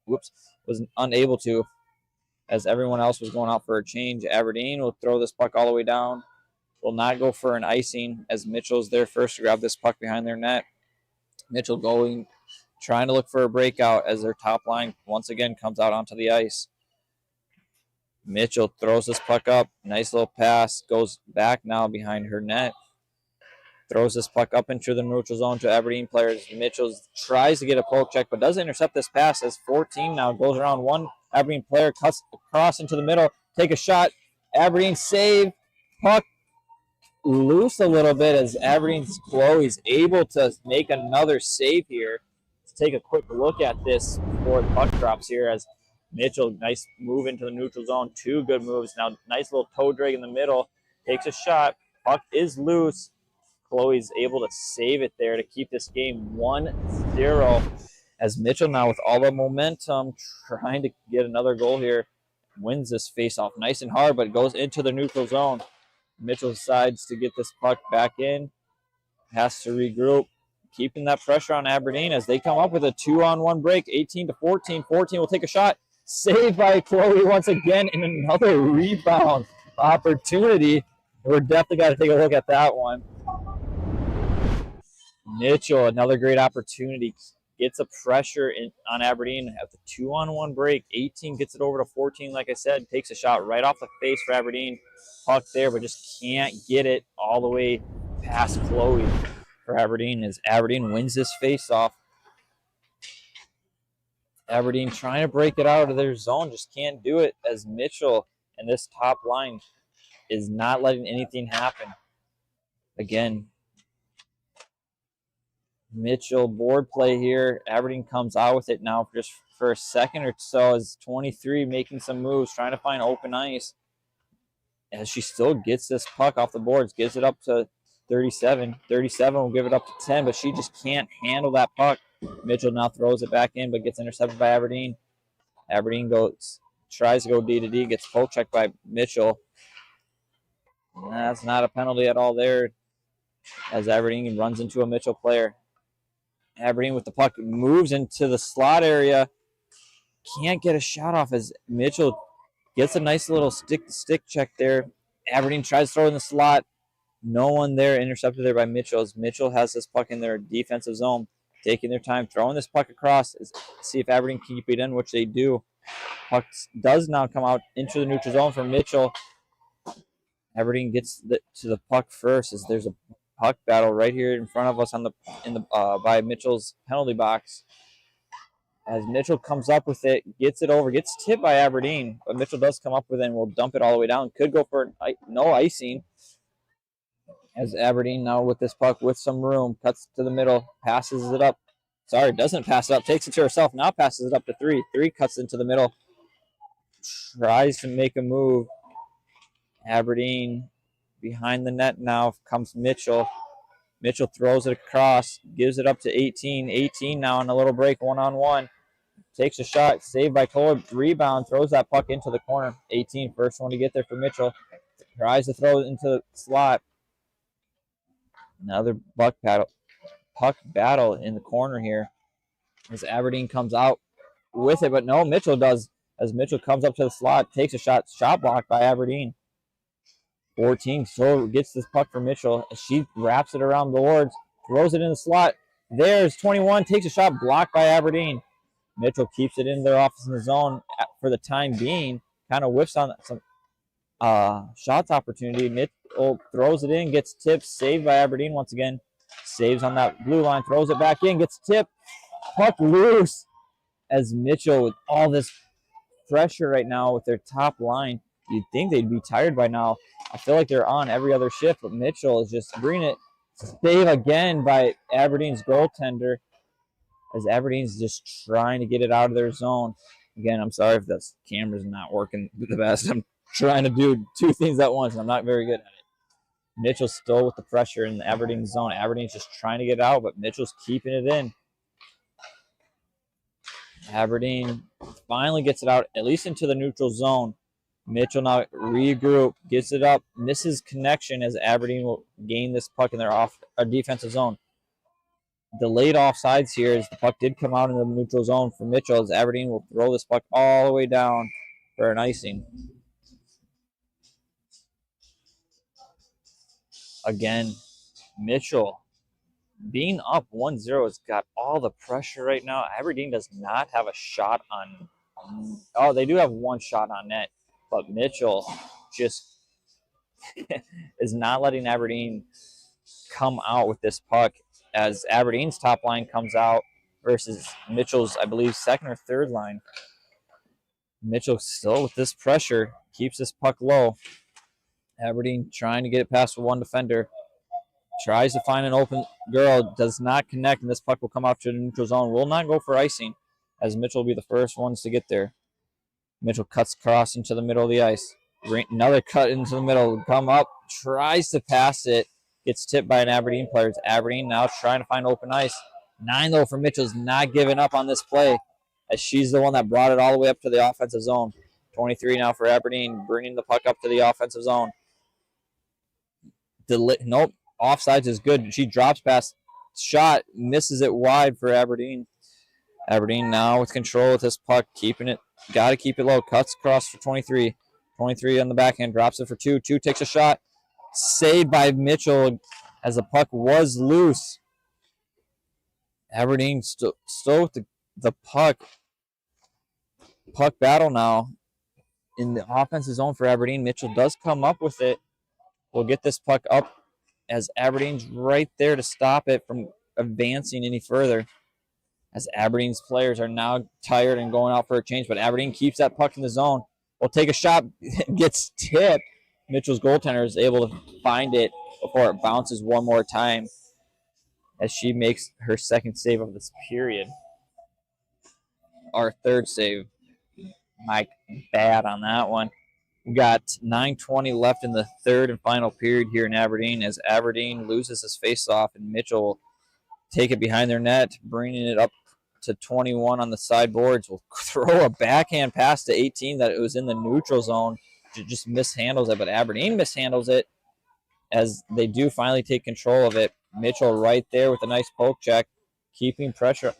Whoops, was unable to, as everyone else was going out for a change. Aberdeen will throw this puck all the way down. Will not go for an icing, as Mitchell's there first to grab this puck behind their net. Mitchell trying to look for a breakout as their top line once again comes out onto the ice. Mitchell throws this puck up. Nice little pass. Goes back now behind her net. Throws this puck up into the neutral zone to Aberdeen players. Mitchell tries to get a poke check, but doesn't intercept this pass, as 14 now goes around one Aberdeen player, cuts across into the middle, take a shot. Aberdeen save. Puck loose a little bit, as Aberdeen's Chloe's able to make another save here. Let's take a quick look at this before the puck drops here, as Mitchell, nice move into the neutral zone. Two good moves. Now, nice little toe drag in the middle. Takes a shot. Puck is loose. Chloe's able to save it there to keep this game 1-0. As Mitchell now with all the momentum trying to get another goal here, wins this faceoff nice and hard, but goes into the neutral zone. Mitchell decides to get this puck back in, has to regroup, keeping that pressure on Aberdeen as they come up with a 2-on-1 break, 18-14. 14 will take a shot. Saved by Chloe once again, in another rebound opportunity. We're definitely got to take a look at that one. Mitchell, another great opportunity. Gets a pressure on Aberdeen at the 2-on-1 break. 18 gets it over to 14, like I said. Takes a shot right off the face for Aberdeen. Puck there, but just can't get it all the way past Chloe for Aberdeen as Aberdeen wins this face-off. Aberdeen trying to break it out of their zone, just can't do it as Mitchell and this top line is not letting anything happen. Again, Mitchell board play here. Aberdeen comes out with it now just for a second or so as 23 making some moves, trying to find open ice. As she still gets this puck off the boards, gives it up to 37. 37 will give it up to 10, but she just can't handle that puck. Mitchell now throws it back in, but gets intercepted by Aberdeen. Aberdeen tries to go D to D, gets poke checked by Mitchell. That's not a penalty at all there as Aberdeen runs into a Mitchell player. Aberdeen with the puck moves into the slot area. Can't get a shot off as Mitchell gets a nice little stick check there. Aberdeen tries to throw in the slot. No one there, intercepted there by Mitchell as Mitchell has this puck in their defensive zone. Taking their time, throwing this puck across. See if Aberdeen can keep it in, which they do. Puck does now come out into the neutral zone for Mitchell. Aberdeen gets to the puck first as there's a puck battle right here in front of us by Mitchell's penalty box. As Mitchell comes up with it, gets it over, gets tipped by Aberdeen, but Mitchell does come up with it and will dump it all the way down. Could go for no icing. As Aberdeen now with this puck with some room, cuts to the middle, passes it up. Sorry, doesn't pass it up, takes it to herself, now passes it up to 3. 3 cuts into the middle, tries to make a move. Aberdeen behind the net now comes Mitchell. Mitchell throws it across, gives it up to 18. 18 now on a little break, 1-on-1. Takes a shot, saved by Kohler, rebound, throws that puck into the corner. 18, first one to get there for Mitchell. Tries to throw it into the slot. Another puck battle in the corner here as Aberdeen comes out with it, but no, Mitchell does as Mitchell comes up to the slot, takes a shot blocked by Aberdeen. 14 so gets this puck for Mitchell as she wraps it around the boards, throws it in the slot. There's 21, takes a shot blocked by Aberdeen. Mitchell keeps it in their offensive zone for the time being, kind of whiffs on some shots opportunity. Mitchell throws it in, gets tipped, saved by Aberdeen once again. Saves on that blue line, throws it back in, gets tipped. Puck loose as Mitchell with all this pressure right now with their top line. You'd think they'd be tired by now. I feel like they're on every other shift, but Mitchell is just bringing it. Save again by Aberdeen's goaltender as Aberdeen's just trying to get it out of their zone. Again, I'm sorry if this camera's not working the best. I'm trying to do 2 things at once, and I'm not very good at it. Mitchell's still with the pressure in the Aberdeen zone. Aberdeen's just trying to get it out, but Mitchell's keeping it in. Aberdeen finally gets it out, at least into the neutral zone. Mitchell now regroup, gets it up, misses connection as Aberdeen will gain this puck in their defensive zone. Delayed offsides here as the puck did come out in the neutral zone for Mitchell as Aberdeen will throw this puck all the way down for an icing. Again, Mitchell being up 1-0 has got all the pressure right now. Aberdeen does not have a shot on. Oh, they do have 1 shot on net, but Mitchell just is not letting Aberdeen come out with this puck as Aberdeen's top line comes out versus Mitchell's, I believe, second or third line. Mitchell still with this pressure keeps this puck low. Aberdeen trying to get it past 1 defender. Tries to find an open girl, does not connect, and this puck will come out to the neutral zone. Will not go for icing, as Mitchell will be the first ones to get there. Mitchell cuts across into the middle of the ice. Another cut into the middle, come up, tries to pass it, gets tipped by an Aberdeen player. It's Aberdeen now trying to find open ice. 9 though for Mitchell's not giving up on this play, as she's the one that brought it all the way up to the offensive zone. 23 now for Aberdeen, bringing the puck up to the offensive zone. Nope. Offsides is good. She drops past shot, misses it wide for Aberdeen. Aberdeen now with control with this puck, keeping it. Got to keep it low. Cuts across for 23. 23 on the backhand, drops it for 2. 2 takes a shot. Saved by Mitchell as the puck was loose. Aberdeen still with the puck battle now in the offensive zone for Aberdeen. Mitchell does come up with it. We'll get this puck up as Aberdeen's right there to stop it from advancing any further. As Aberdeen's players are now tired and going out for a change, but Aberdeen keeps that puck in the zone. Will take a shot, gets tipped. Mitchell's goaltender is able to find it before it bounces one more time as she makes her second save of this period. Our third save. Mike, bad on that one. We got 9:20 left in the third and final period here in Aberdeen as Aberdeen loses his faceoff and Mitchell will take it behind their net, bringing it up to 21 on the sideboards. Will throw a backhand pass to 18 that it was in the neutral zone. Just mishandles it, but Aberdeen mishandles it as they do finally take control of it. Mitchell right there with a nice poke check, keeping pressure.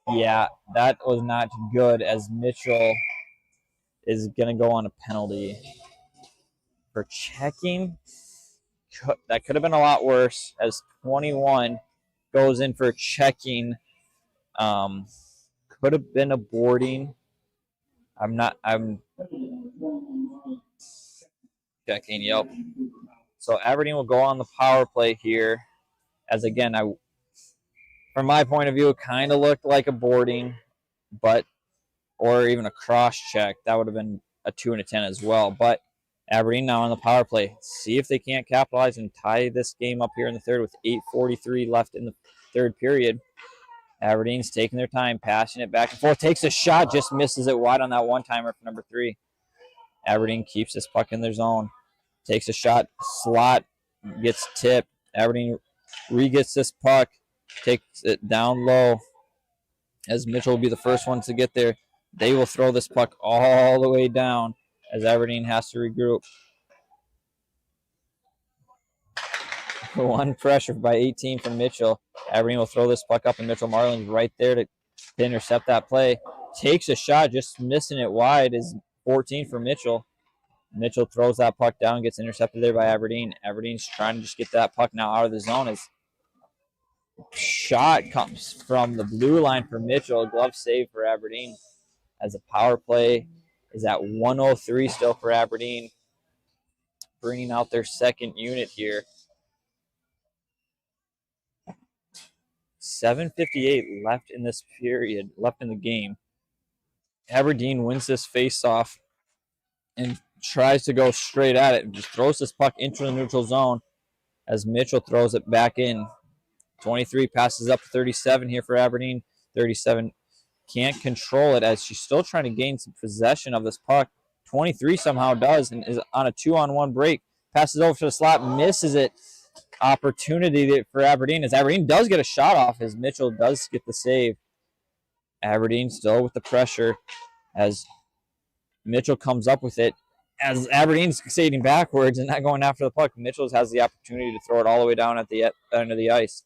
Yeah, that was not good as Mitchell is going to go on a penalty for checking. That could have been a lot worse as 21 goes in for checking. Could have been a boarding. I'm checking. Yep. So Aberdeen will go on the power play here as, again, from my point of view, it kind of looked like a boarding, or even a cross check. That would have been a 2 and a 10 as well. But Aberdeen now on the power play. See if they can't capitalize and tie this game up here in the third with 8:43 left in the third period. Aberdeen's taking their time, passing it back and forth. Takes a shot, just misses it wide on that one-timer for number 3. Aberdeen keeps this puck in their zone. Takes a shot, slot, gets tipped. Aberdeen re-gets this puck, takes it down low as Mitchell will be the first one to get there. They will throw this puck all the way down as Aberdeen has to regroup. One pressure by 18 from Mitchell. Aberdeen will throw this puck up, and Mitchell Marlins right there to intercept that play. Takes a shot, just missing it wide is 14 for Mitchell. Mitchell throws that puck down, gets intercepted there by Aberdeen. Aberdeen's trying to just get that puck now out of the zone as shot comes from the blue line for Mitchell. Glove save for Aberdeen as the power play is at 1:03 still for Aberdeen, bringing out their second unit here. 7:58 left in this period, left in the game. Aberdeen wins this face-off and tries to go straight at it and just throws this puck into the neutral zone as Mitchell throws it back in. 23 passes up to 37 here for Aberdeen. 37 can't control it as she's still trying to gain some possession of this puck. 23 somehow does and is on a 2-on-1 break. Passes over to the slot, misses it. Opportunity for Aberdeen as Aberdeen does get a shot off as Mitchell does get the save. Aberdeen still with the pressure as Mitchell comes up with it. As Aberdeen's skating backwards and not going after the puck, Mitchell has the opportunity to throw it all the way down at the end of the ice.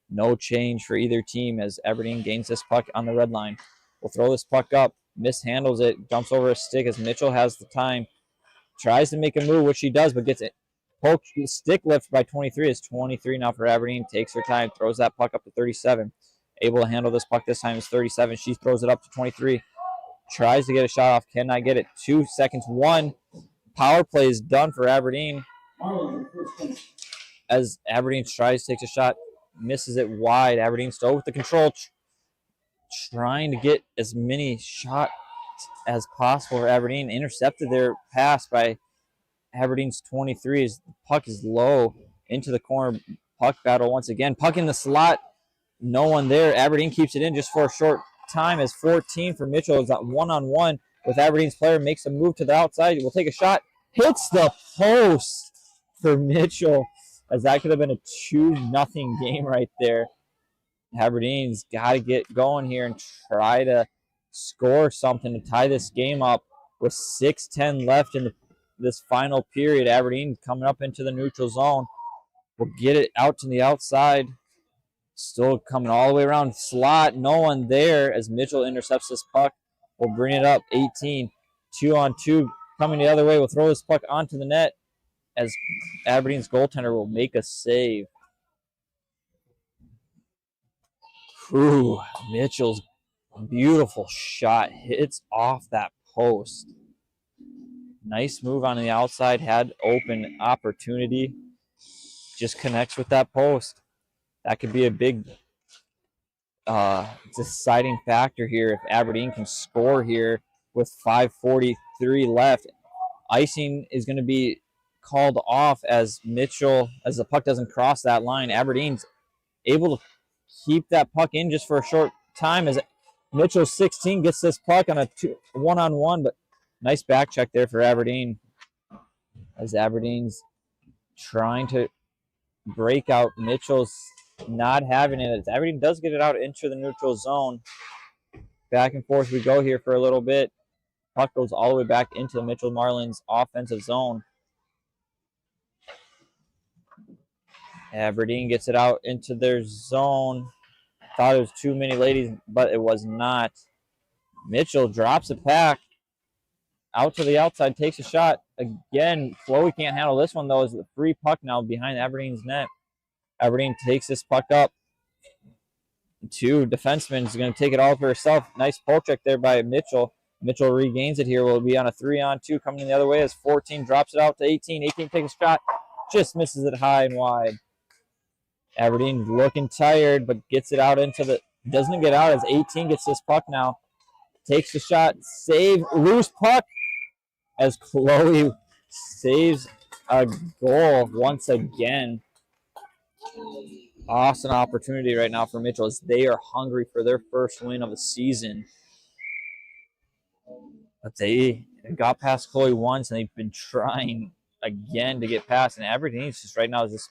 No change for either team as Aberdeen gains this puck on the red line. Will throw this puck up, mishandles it, dumps over a stick as Mitchell has the time. Tries to make a move, which she does, but gets it. Poke stick lift by 23 is 23 now for Aberdeen. Takes her time, throws that puck up to 37. Able to handle this puck this time is 37. She throws it up to 23. Tries to get a shot off, cannot get it. 2 seconds, 1. Power play is done for Aberdeen. As Aberdeen tries to take a shot, misses it wide. Aberdeen still with the control, trying to get as many shots as possible for Aberdeen. Intercepted their pass by Aberdeen's 23 as the puck is low into the corner. Puck battle once again. Puck in the slot. No one there. Aberdeen keeps it in just for a short time as 14 for Mitchell is at 1-on-1 with Aberdeen's player. Makes a move to the outside. Will take a shot. Hits the post for Mitchell as that could have been a 2-0 game right there. Aberdeen's got to get going here and try to score something to tie this game up with 6:10 left in this final period. Aberdeen coming up into the neutral zone. Will get it out to the outside. Still coming all the way around slot. No one there as Mitchell intercepts this puck. Will bring it up 18. 2-on-2 coming the other way. Will throw this puck onto the net as Aberdeen's goaltender will make a save. Ooh, Mitchell's beautiful shot hits off that post. Nice move on the outside, had open opportunity. Just connects with that post. That could be a big deciding factor here if Aberdeen can score here with 5:43 left. Icing is going to be called off as the puck doesn't cross that line. Aberdeen's able to keep that puck in just for a short time as Mitchell 16 gets this puck on a one-on-one, but nice back check there for Aberdeen as Aberdeen's trying to break out. Mitchell's not having it as Aberdeen does get it out into the neutral zone. Back and forth we go here for a little bit. Puck goes all the way back into the Mitchell Marlins offensive zone. Aberdeen gets it out into their zone. Thought it was too many ladies, but it was not. Mitchell drops a pack out to the outside, takes a shot. Again, Chloe can't handle this one, though, as the free puck now behind Aberdeen's net. Aberdeen takes this puck up. Two defensemen is going to take it all for herself. Nice poke check there by Mitchell. Mitchell regains it here. Will be on a 3-on-2 coming in the other way as 14 drops it out to 18. 18 takes a shot. Just misses it high and wide. Aberdeen looking tired, but gets it out into the... Doesn't get out as 18 gets this puck now. Takes the shot. Save. Loose puck as Chloe saves a goal once again. Awesome opportunity right now for Mitchell as they are hungry for their first win of the season. But they got past Chloe once, and they've been trying again to get past. And Aberdeen's just right now is just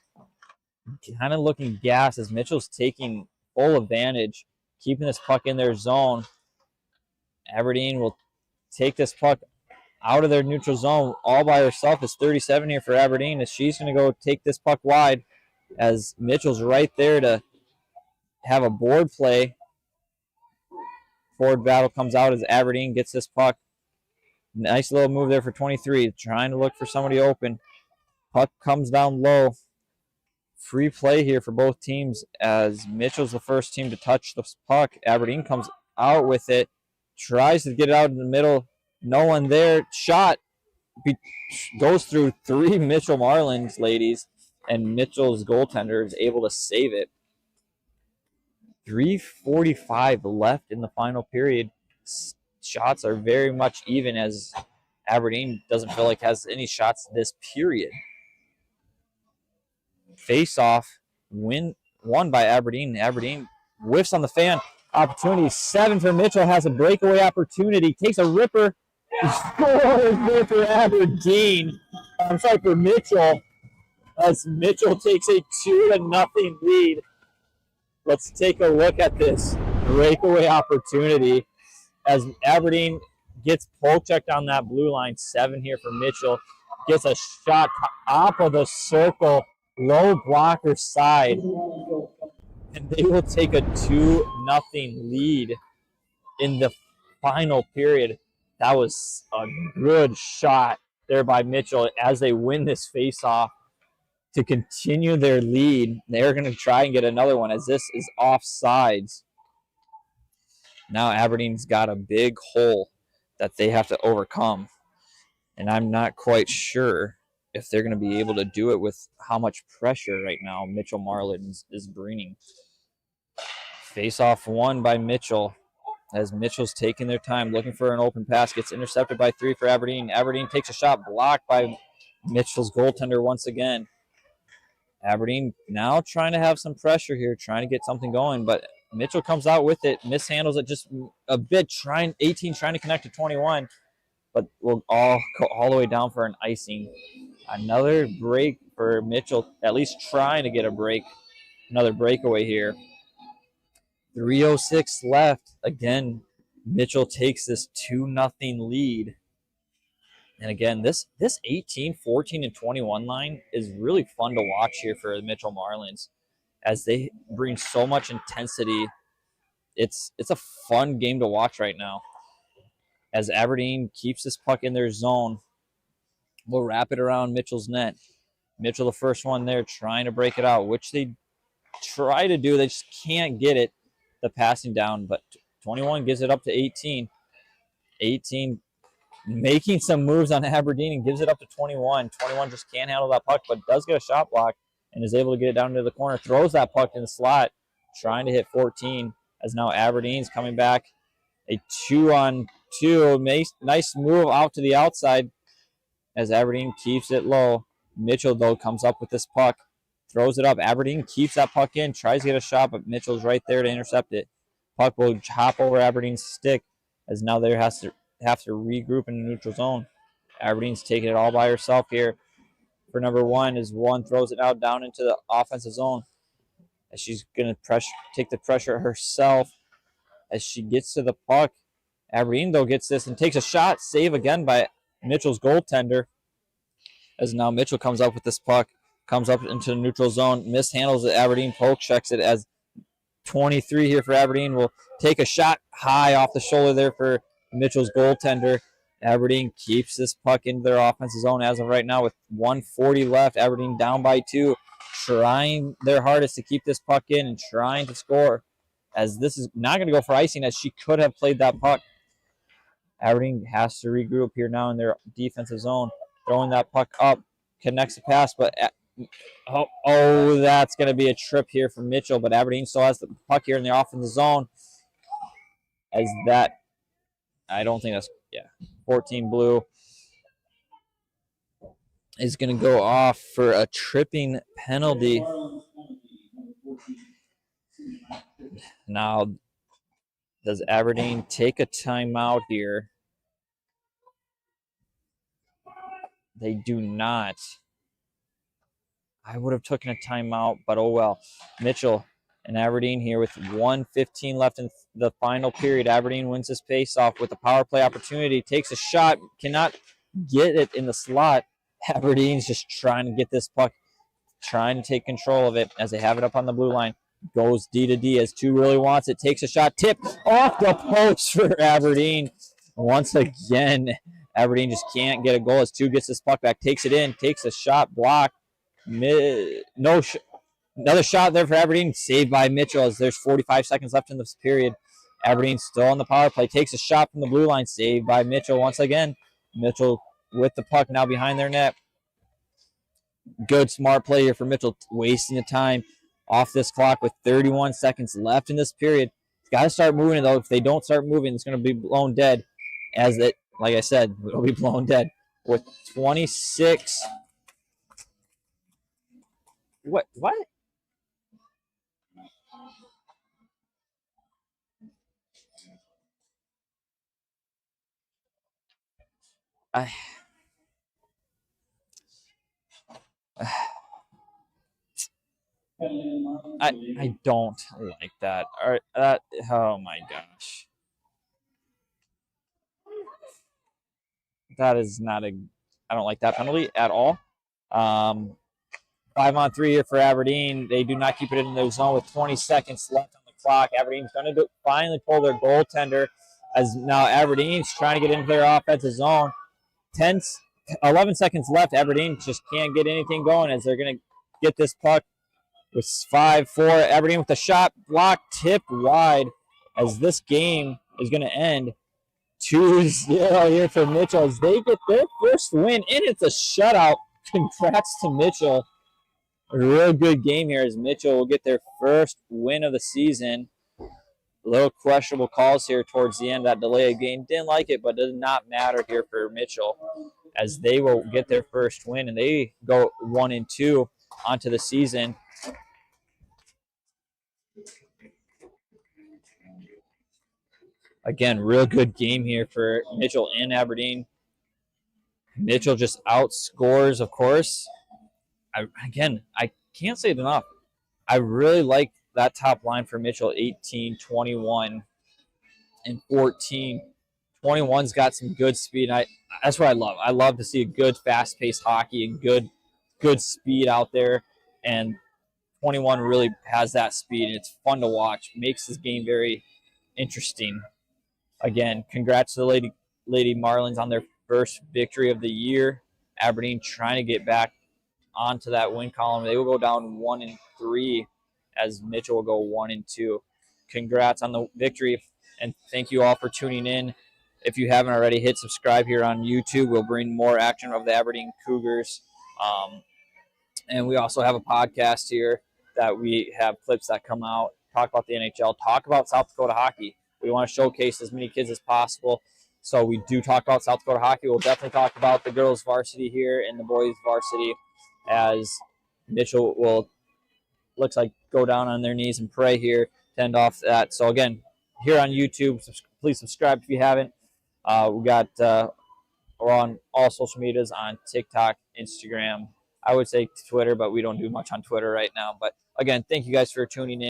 kind of looking gassed as Mitchell's taking full advantage, keeping this puck in their zone. Aberdeen will take this puck out of their neutral zone all by herself. It's 37 here for Aberdeen as she's going to go take this puck wide as Mitchell's right there to have a board play. Forward battle comes out as Aberdeen gets this puck. Nice little move there for 23, trying to look for somebody open. Puck comes down low. Free play here for both teams as Mitchell's the first team to touch the puck. Aberdeen comes out with it, tries to get it out in the middle. No one there. Shot goes through three Mitchell Marlins ladies, and Mitchell's goaltender is able to save it. 3:45 left in the final period. Shots are very much even as Aberdeen doesn't feel like has any shots this period. Face-off won by Aberdeen. Aberdeen whiffs on the fan. Opportunity 7 for Mitchell. Has a breakaway opportunity. Takes a ripper. Scores there for Aberdeen. I'm sorry, for Mitchell. As Mitchell takes a 2-0 lead. Let's take a look at this breakaway opportunity as Aberdeen gets poke checked on that blue line. 7 here for Mitchell. Gets a shot top of the circle. Low blocker side. And they will take a 2-0 lead in the final period. That was a good shot there by Mitchell as they win this face-off to continue their lead. They're going to try and get another one as this is offsides. Now Aberdeen's got a big hole that they have to overcome. And I'm not quite sure if they're going to be able to do it with how much pressure right now Mitchell Marlins is bringing. Face-off won by Mitchell as Mitchell's taking their time looking for an open pass. Gets intercepted by 3 for Aberdeen. Aberdeen takes a shot blocked by Mitchell's goaltender once again. Aberdeen now trying to have some pressure here, trying to get something going, but Mitchell comes out with it, mishandles it just a bit, 18 trying to connect to 21, but we'll all go all the way down for an icing. Another break for Mitchell, at least trying to get a break. Another breakaway here. 3:06 left. Again, Mitchell takes this 2-0 lead. And again, this 18, 14, and 21 line is really fun to watch here for the Mitchell Marlins as they bring so much intensity. It's a fun game to watch right now. As Aberdeen keeps this puck in their zone, we'll wrap it around Mitchell's net. Mitchell, the first one there, trying to break it out, which they try to do. They just can't get it. the passing down, but 21 gives it up to 18. 18 making some moves on Aberdeen and gives it up to 21. 21 just can't handle that puck, but does get a shot block and is able to get it down to the corner. Throws that puck in the slot, trying to hit 14, as now Aberdeen's coming back. A 2-on-2. Nice move out to the outside as Aberdeen keeps it low. Mitchell, though, comes up with this puck. Throws it up. Aberdeen keeps that puck in. Tries to get a shot, but Mitchell's right there to intercept it. Puck will hop over Aberdeen's stick, as now they have to regroup in the neutral zone. Aberdeen's taking it all by herself here for number 1, as 1 throws it out down into the offensive zone, as she's going to take the pressure herself as she gets to the puck. Aberdeen, though, gets this and takes a shot. Save again by Mitchell's goaltender, as now Mitchell comes up with this puck, comes up into the neutral zone, mishandles it. Aberdeen poke checks it, as 23 here for Aberdeen will take a shot high off the shoulder there for Mitchell's goaltender. Aberdeen keeps this puck into their offensive zone as of right now with 1:40 left. Aberdeen down by 2, trying their hardest to keep this puck in and trying to score, as this is not going to go for icing, as she could have played that puck. Aberdeen has to regroup here now in their defensive zone. Throwing that puck up, connects the pass, but that's going to be a trip here for Mitchell, but Aberdeen still has the puck here in the offensive zone, as that, I don't think that's, 14 blue is going to go off for a tripping penalty. Now, does Aberdeen take a timeout here? They do not. I would have taken a timeout, but oh well. Mitchell and Aberdeen here with 1:15 left in the final period. Aberdeen wins this face-off with a power play opportunity. Takes a shot, cannot get it in the slot. Aberdeen's just trying to get this puck, trying to take control of it as they have it up on the blue line. Goes D to D as 2 really wants it. Takes a shot, tip off the post for Aberdeen. Once again, Aberdeen just can't get a goal as 2 gets this puck back. Takes it in, takes a shot, blocked. Another shot there for Aberdeen, saved by Mitchell as there's 45 seconds left in this period. Aberdeen still on the power play, takes a shot from the blue line, saved by Mitchell once again. Mitchell with the puck now behind their net. Good smart play here for Mitchell, wasting the time off this clock with 31 seconds left in this period. Got to start moving it, though. If they don't start moving, it's going to be blown dead, as it, like I said, it'll be blown dead with 26. What? I don't like that. All right, oh my gosh. That is not I don't like that penalty at all. 5-on-3 here for Aberdeen. They do not keep it in their zone with 20 seconds left on the clock. Aberdeen's going to finally pull their goaltender, as now Aberdeen's trying to get into their offensive zone. 11 seconds left. Aberdeen just can't get anything going as they're going to get this puck with 5-4. Aberdeen with the shot blocked, tipped wide, as this game is going to end 2-0 here for Mitchell as they get their first win, and it's a shutout. Congrats to Mitchell. A real good game here as Mitchell will get their first win of the season. A little questionable calls here towards the end. That delayed game, didn't like it, but does not matter here for Mitchell as they will get their first win and they go 1-2 onto the season. Again, real good game here for Mitchell and Aberdeen. Mitchell just outscores, of course. I can't say it enough. I really like that top line for Mitchell, 18, 21, and 14. 21's got some good speed. That's what I love. I love to see a good, fast-paced hockey and good speed out there. And 21 really has that speed, and it's fun to watch. Makes this game very interesting. Again, congrats to the Lady Marlins on their first victory of the year. Aberdeen trying to get back onto that win column. They will go down 1-3 as Mitchell will go 1-2. congrats on the victory, and thank you all for tuning in. If you haven't already, hit subscribe here on YouTube. We'll bring more action of the Aberdeen Cougars. And we also have a podcast here that we have clips that come out, talk about the NHL, talk about South Dakota hockey. We want to showcase as many kids as possible. So we do talk about South Dakota hockey. We'll definitely talk about the girls' varsity here and the boys' varsity, as Mitchell will, looks like, go down on their knees and pray here to end off that. So again, here on YouTube, please subscribe if you haven't. We're on all social medias, on TikTok, Instagram. I would say Twitter, but we don't do much on Twitter right now. But again, thank you guys for tuning in.